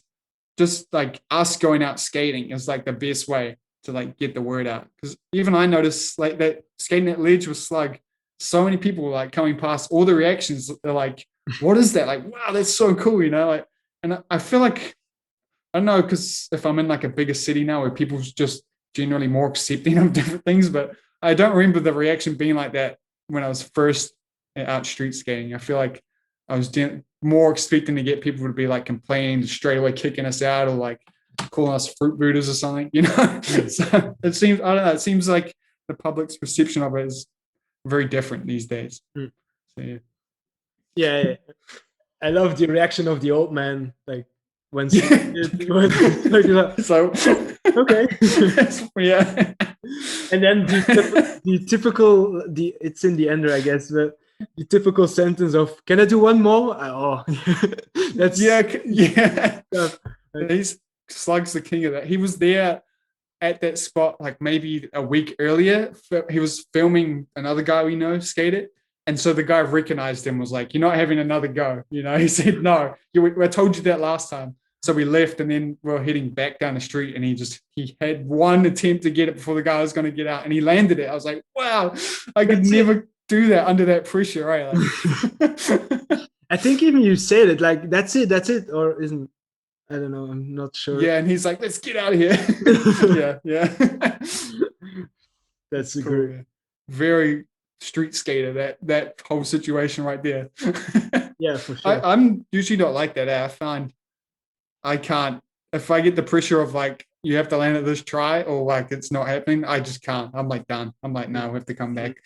just like us going out skating is like the best way to like get the word out. Because even I noticed like that skating at Ledge with Slug, so many people were like coming past, all the reactions, they're like, what is that? Like, wow, that's so cool, you know? Like, and I feel like, I don't know, because if I'm in like a bigger city now where people's just generally more accepting of different things, but I don't remember the reaction being like that when I was first out street skating. I feel like I was more expecting to get people to be like complaining, straight away kicking us out or like calling us fruit booters or something, you know? Mhm. So it seems, I don't know, it seems like the public's perception of it is very different these days. Mhm. So yeah. Yeah, yeah. I love the reaction of the old man, like when Slug Yeah. did. When Slug did that. So Okay. yeah. And then the typical the it's in the ender, I guess, but the typical sentence of "Can I do one more?" Oh, that's Yeah. stuff. Like, He's Slug's the king of that. He was there at that spot like maybe a week earlier. He was filming another guy we know skate it. And so the guy recognized him, was like, "You're not having another go." You know, he said, "No, I told you that last time." So we left and then we are heading back down the street and he had one attempt to get it before the guy was going to get out and he landed it. I was like, wow, I could that's it. never do that under that pressure, right? Like, I think even you said it like that's it, or isn't? I don't know. I'm not sure. yeah. And he's like, "Let's get out of here." Yeah. Yeah. That's It's a cool. great. Yeah. Very street skater, that whole situation right there. Yeah, for sure. I'm usually not like that. I find I can't. If I get the pressure of like you have to land at this try or like it's not happening, I just can't. I'm like done. I'm like no, we have to come back.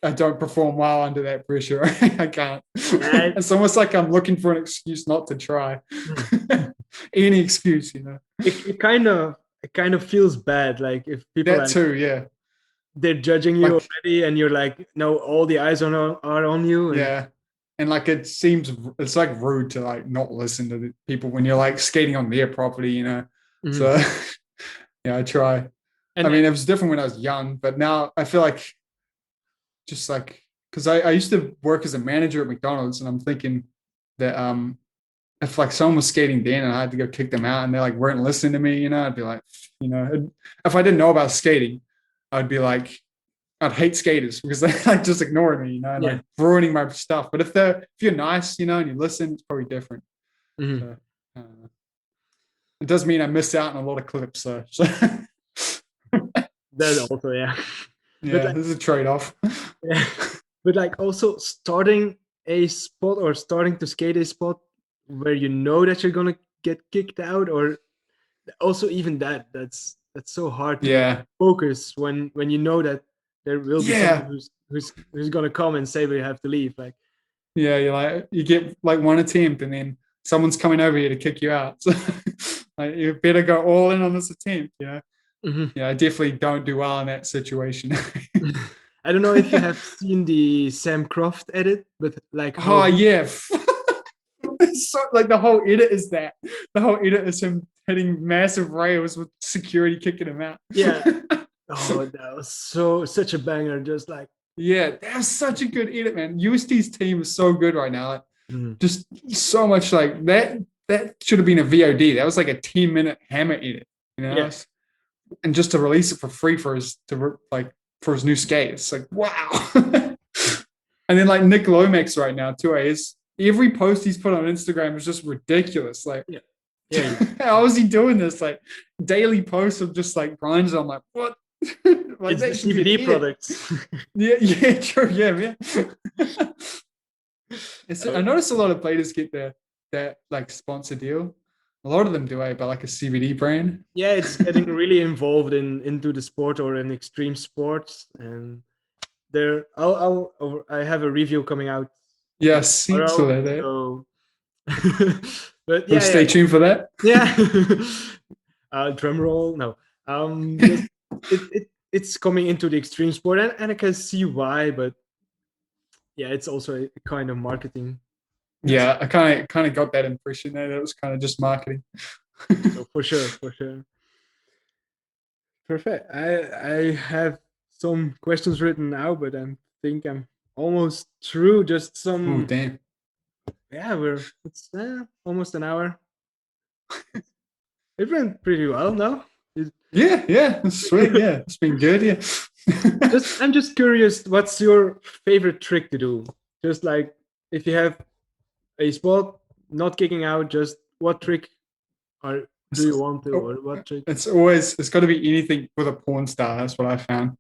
I don't perform well under that pressure. I can't. Yeah, It's almost like I'm looking for an excuse not to try. mm. Any excuse, It kind of feels bad, like if people That like too, yeah. they're judging you Like already, and you're like, no, all the eyes are on you, and yeah. And like it seems it's like rude to like not listen to the people when you're like skating on their property, you know. Mhm. So yeah, I try. I and mean, it was different when I was young, but now I feel like just like because I used to work as a manager at McDonald's, and I'm thinking that if like someone was skating then and I had to go kick them out and they like weren't listening to me, you know, I'd be like, you know, if I didn't know about skating, I'd be like, I'd hate skaters because they like just ignoring me, you know, and yeah. like ruining my stuff. But if you're nice, you know, and you listen, it's probably different. Mhm. So, it does mean I miss out on a lot of clips, so That also, yeah. But yeah, like, this is a trade-off. yeah. But like also starting a spot or starting to skate a spot where you know that you're gonna get kicked out, or also even that's so hard to Yeah, focus when you know that there will be someone yeah, who's gonna come and say we have to leave. Like, yeah. You're like you get like one attempt and then someone's coming over here to kick you out. So like, you better go all in on this attempt. You know. mhm. Yeah, I definitely don't do well in that situation. I don't know if you have seen the Sam Croft edit, but like how Oh yeah. So, like the whole edit is that. The whole edit is him hitting massive rails with security kicking him out. yeah. Oh, that was such a banger. Just like, Yeah, that was such a good edit, man. UST's team is so good right now. Like, mhm. just so much like that. That should have been a VOD. That was like a 10-minute hammer edit, you know. Yeah, And just to release it for free for his for his new skate, it's like wow. And then like Nick Lomax right now too. Is every post he's put on Instagram is just ridiculous. Like, yeah, yeah. how is he doing this? Like daily posts of just like grinds. I'm like, what? Like It's the that should be CBD an edit. products. Yeah, yeah, true. Yeah, man. I noticed a lot of players get that like sponsor deal. A lot of them do, but like a CBD brand. Yeah, it's getting really involved into the sport or in extreme sports, and there I have a review coming out Yeah, see, so tomorrow. that. So, but So yeah, stay tuned for that. yeah. Drum roll, no. Just it's coming into the extreme sport, and I can see why, but yeah, it's also a kind of marketing. Yeah, I kind of got that impression there. That was kind of just marketing. So for sure, for sure. Perfect. I have some questions written now, but I think I'm almost through. Just Oh some. damn. Yeah, it's almost an hour. It went pretty well. No, Yeah, yeah, that's sweet. Yeah, it's been good. Yeah. I'm just curious. What's your favorite trick to do? Just like if you have a spot not kicking out, just what trick or do you want to, or what trick? It's got to be anything with a porn star. That's what I found.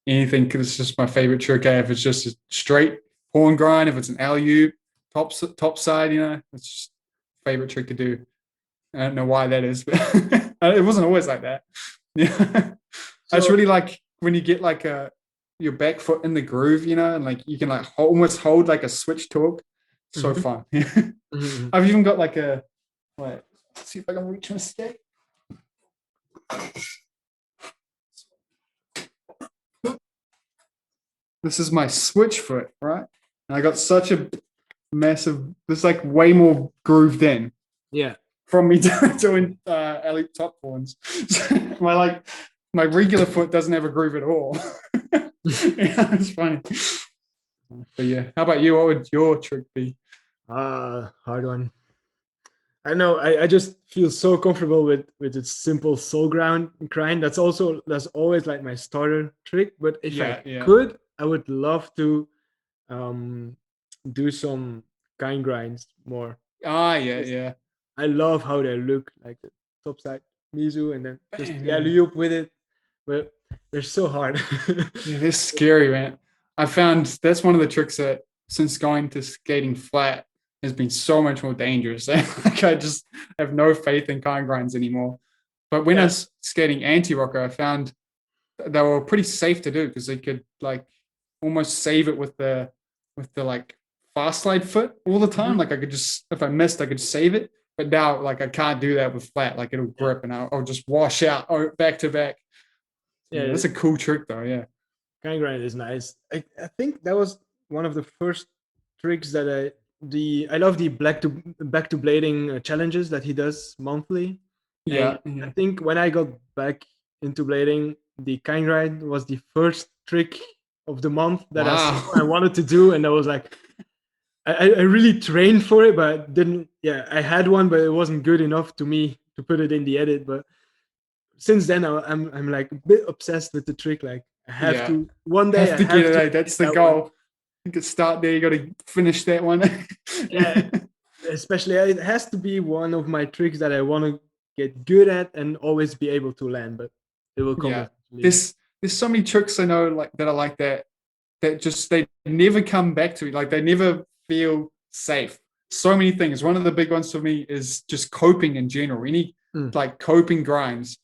Anything because it's just my favorite trick. If it's just a straight porn grind, if it's an alley-oop, top side, you know, it's just favorite trick to do. I don't know why that is, but it wasn't always like that. Yeah, I just So, really like when you get like your back foot in the groove, you know, and like you can like almost hold like a switch torque. So mhm, fun. mhm. I've even got like a wait. Let's see if I can reach my stick. This is my switch foot, right? And I got such a massive. There's like way more grooved in Yeah. from me doing elite top horns. My regular foot doesn't have a groove at all. Yeah, it's funny. But yeah, how about you? What would your trick be? Hard one. I know. I just feel so comfortable with its simple soul grind. That's always like my starter trick. But if I Yeah, yeah. could, I would love to um do some kind grinds more. Ah, yeah, 'Cause yeah. I love how they look, like the top side Mizu, and then just Bam, yeah, yeah. loop with it. But they're so hard. Yeah, they're scary, man. I found that's one of the tricks that since going to skating flat, has been so much more dangerous. Like I just have no faith in kind grinds anymore. But when I Yeah. was skating anti-rocker, I found they were pretty safe to do because they could like almost save it with the like fast slide foot all the time. Mhm. Like I could just if I missed, I could save it. But now like I can't do that with flat. Like it'll Yeah. grip and I'll just wash out back to back. Yeah, Yeah. that's a cool trick though. Yeah. Kind grind is nice. I think that was one of the first tricks that I love the back to blading challenges that he does monthly. And Yeah. I Yeah. think when I got back into blading, the kind grind was the first trick of the month that Wow. I wanted to do, and I was like, I really trained for it, but didn't. Yeah, I had one, but it wasn't good enough to me to put it in the edit. But since then, I'm like a bit obsessed with the trick. Like I have Yeah. to one day Have I to get have it to out. get That's the that one. goal. You could start there. You got to finish that one. Yeah, especially it has to be one of my tricks that I want to get good at and always be able to land. But it will come Yeah. eventually. There's so many tricks I know like that are like that just they never come back to me. Like they never feel safe. So many things. One of the big ones for me is just coping in general. Any Mm. like coping grinds.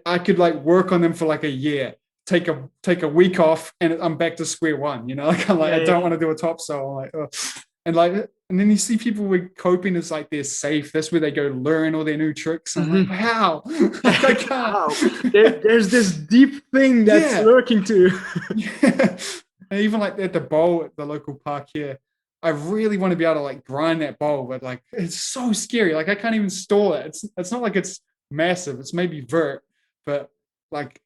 I could like work on them for like a year, take a week off, and I'm back to square one. You know, like I'm like Yeah, I yeah, don't want to do a top sole. I'm like, oh. And then you see people with coping as like they're safe. That's where they go learn all their new tricks. I'm like, Mhm. how? Like I can't. How? There's this deep thing that's Yeah. lurking too. Yeah. And even like at the bowl at the local park here, I really want to be able to like grind that bowl, but like it's so scary. Like I can't even stall it. It's not like it's massive. It's maybe vert, but like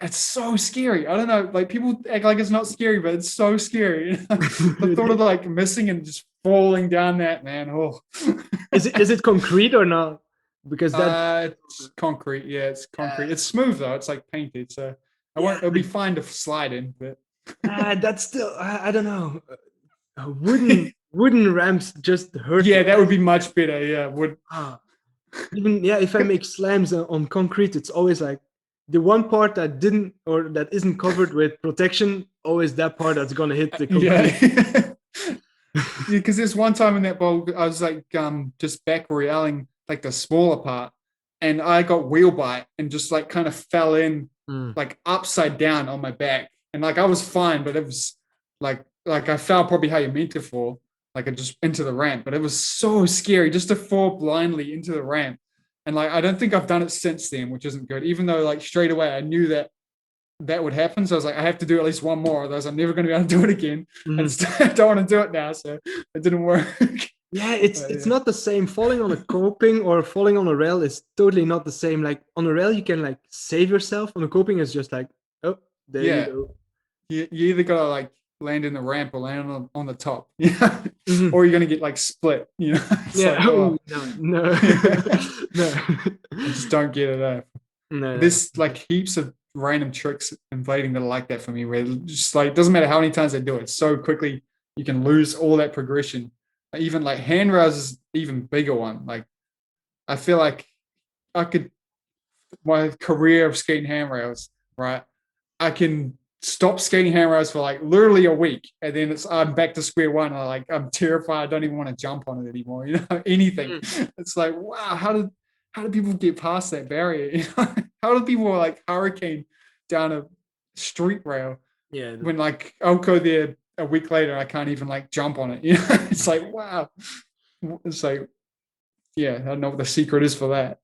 it's so scary. I don't know. Like people act like it's not scary, but it's so scary. The thought of like missing and just falling down that man. Oh, Is it concrete or not? Because that it's concrete. Yeah, it's concrete. It's smooth though. It's like painted, so I yeah, won't. It'll be fine to slide in, but that's still I don't know. Wooden ramps just hurt yeah, that would less. be much better. Yeah, would Ah, even yeah, if I make slams on concrete, it's always like the one part that didn't or that isn't covered with protection. Always that part that's gonna hit the concrete. yeah. Because there's one time in that bowl, I was like just back realing like the smaller part, and I got wheel bite and just like kind of fell in Mm. like upside down on my back, and like I was fine, but it was like I fell probably how you meant to fall, like I just into the ramp, but it was so scary just to fall blindly into the ramp, and like I don't think I've done it since then, which isn't good. Even though like straight away I knew that would happen. So I was like, I have to do at least one more, otherwise I'm never going to be able to do it again. I Mhm. just don't want to do it now, so it didn't work. Yeah, it's Yeah. not the same. Falling on a coping or falling on a rail is totally not the same. Like on a rail, you can like save yourself. On a coping, it's just like, oh, there you Yeah, go. you either gotta like land in the ramp or land on the top, yeah, Mhm. or you're gonna get like split. You know, it's Yeah. like Oh oh, no, no, no, I just don't get it. no, no. There's like heaps of random tricks in blading that are like that for me, where it just like it doesn't matter how many times I do it, so quickly you can lose all that progression. Even like handrails is even bigger one. Like I feel like I could my career of skating handrails, right? I can stop skating handrails for like literally a week, and then I'm back to square one. I'm terrified. I don't even want to jump on it anymore. You know, anything. Mm. It's like wow, how do people get past that barrier? You know? How do people like hurricane down a street rail Yeah, when like I'll go there a week later, I can't even like jump on it. You know, it's like wow. It's like yeah, I don't know what the secret is for that.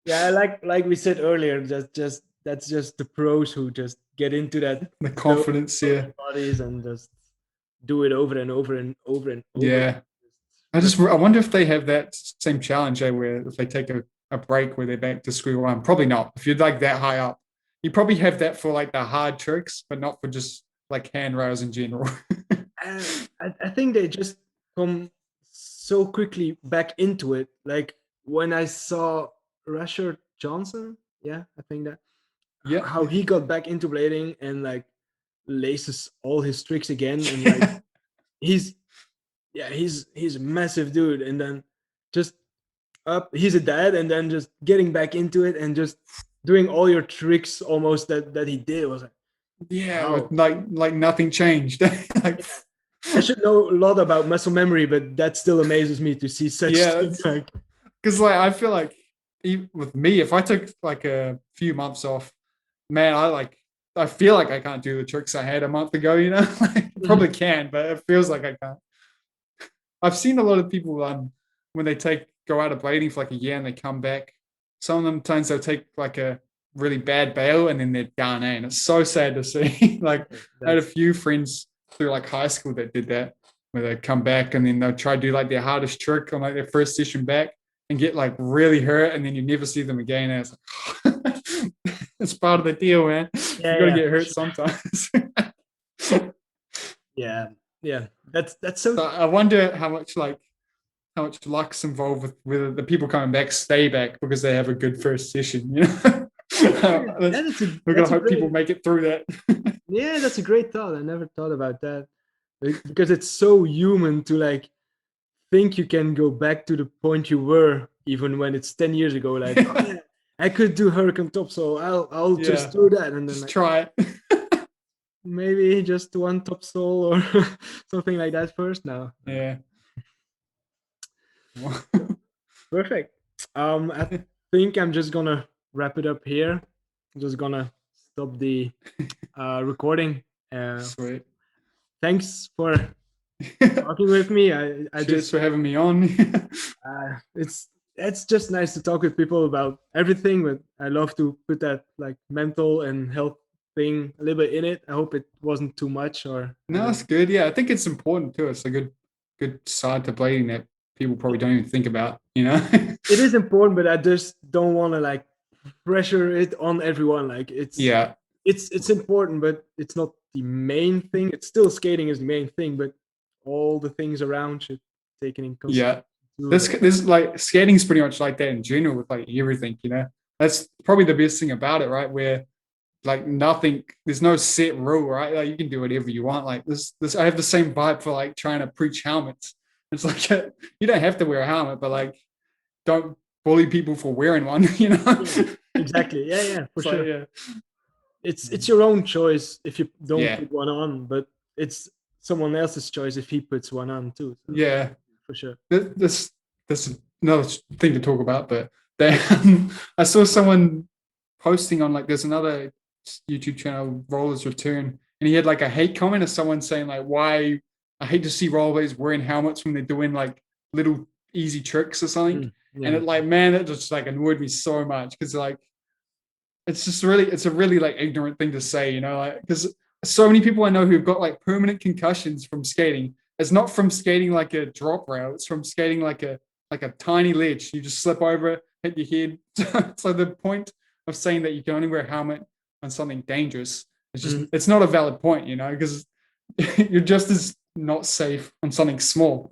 yeah. Like we said earlier, that's just the pros who just get into that The those confidence, yeah. bodies and just do it over and over and over and over. Yeah. Just I wonder if they have that same challenge, where if they take a break where they're back to square one. Probably not. If you're like that high up, you probably have that for like the hard tricks, but not for just like handrails in general. I think they just come so quickly back into it. Like when I saw Rasher Johnson, yeah, I think that Yeah. how he got back into blading and like laces all his tricks again, and like he's yeah he's a massive dude, and then just up he's a dad, and then just getting back into it and just doing all your tricks almost that he did was like Yeah. wow. Like nothing changed. Like Yeah. I should know a lot about muscle memory, but that still amazes me to see such Yeah, things. that's Like, because like I feel like even with me, if I took like a few months off, man, I feel like I can't do the tricks I had a month ago. Like probably can, but it feels like I can't. I've seen a lot of people when they take go out of blading for like a year and they come back. Some of them times they'll take like a really bad bail and then they're done. And it's so sad to see. Like I had a that's few friends through like high school that did that, where they come back and then they'll try to do like their hardest trick on like their first session back and get like really hurt, and then you never see them again. And it's like it's part of the deal, man. You yeah, got to yeah, get for hurt sure. sometimes. Yeah, yeah. That's so. So I wonder how much luck's involved with whether the people coming back stay back because they have a good first session. Yeah, We're gonna that's a hope people great. make it through that. Yeah, that's a great thought. I never thought about that. Because it's so human to like think you can go back to the point you were even when it's 10 years ago. Like, oh yeah, I could do hurricane top, so I'll just Yeah, do that, and then just like try it. maybe just one top sole or something like that first. Now, Yeah. perfect. I think I'm just gonna wrap it up here. I'm just gonna stop the recording. Sweet. Thanks for talking with me. I Cheers just for having me on. it's just nice to talk with people about everything, but I love to put that like mental and health thing a little bit in it. I hope it wasn't too much, or I No, don't that's know. good. Yeah, I think it's important too. It's a good side to blading that people probably don't even think about. It is important, but I just don't want to like pressure it on everyone. Like Yeah, it's important, but it's not the main thing. It's still skating is the main thing, but all the things around should take it in consideration yeah. too. This like skating's pretty much like that in general with like everything. That's probably the best thing about it, right? Where like nothing, there's no set rule, right? Like you can do whatever you want. Like this I have the same vibe for like trying to preach helmets. It's like you don't have to wear a helmet, but like don't bully people for wearing one. Yeah, exactly. Yeah, yeah, for It's like sure. yeah, It's your own choice if you don't yeah, put one on, but it's someone else's choice if he puts one on too. So yeah. for sure. This is another thing to talk about, but they, I saw someone posting on like there's another YouTube channel, Rollers Return, and he had like a hate comment of someone saying like, "Why I hate to see rollerblades wearing helmets when they're doing like little easy tricks or something." And Yeah. it like, man, it just like annoyed me so much because like it's a really like ignorant thing to say, like because so many people I know who've got like permanent concussions from skating. It's not from skating like a drop rail. It's from skating like a tiny ledge. You just slip over, hit your head. So the point of saying that you can only wear a helmet on something dangerous is just Mhm. it's not a valid point, because you're just as not safe on something small.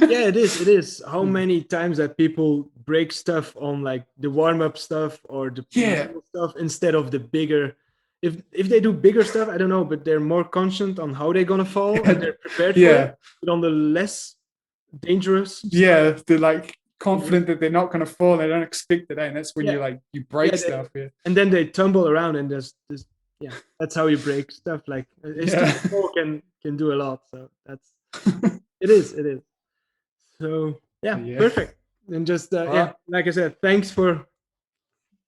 Yeah, it is. It is. How many times that people break stuff on like the warm up stuff or the Yeah, normal stuff instead of the bigger. If they do bigger stuff, I don't know, but they're more conscious on how they're gonna fall and they're prepared for it. yeah, But on the less dangerous stuff, yeah. They're like you know, confident that they're not going to fall. They don't expect it, and that's when yeah, you yeah, break stuff. Yeah, and then they tumble around and there's yeah, that's how you break stuff. Like a stick yeah, of ball can do a lot. So that's it is. So yeah, yeah. perfect. And just All yeah, right. like I said, thanks for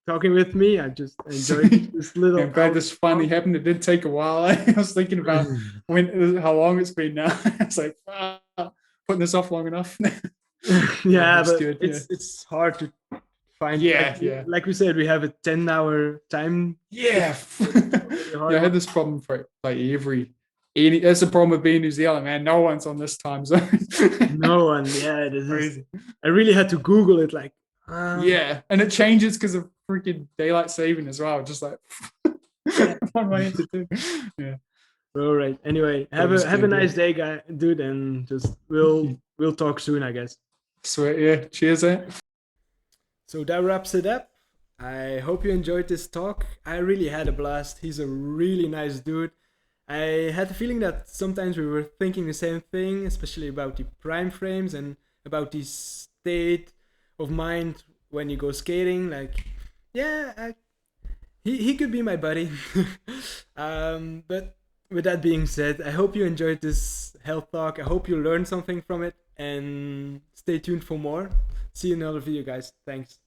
talking with me. I just enjoyed Sweet. this Yeah, little I'm glad hour this finally talk. happened. It did take a while. I was thinking about how long it's been now. It's like putting this off long enough. Yeah, Yeah, that's but good. Yeah, it's hard to find yeah, yeah, like we said, we have a 10-hour time. yeah. It's a really Yeah, I hard one. had this problem for like any. That's the problem with being in New Zealand, man. No one's on this time zone. No one, yeah, this is. Crazy. I really had to Google it, like, um, Yeah, and it changes because of freaking daylight saving as well. Just like yeah. what am I meant to do? Yeah, All right. Anyway, that was have a good. Yeah, nice day, guy, dude, and just we'll talk soon, I guess. sweet. Yeah, cheers, eh? So that wraps it up. I hope you enjoyed this talk. I really had a blast. He's a really nice dude. I had the feeling that sometimes we were thinking the same thing, especially about the prime frames and about the state of mind when you go skating. Like, yeah, he could be my buddy. But with that being said, I hope you enjoyed this health talk. I hope you learned something from it, and stay tuned for more. See you in another video, guys. Thanks.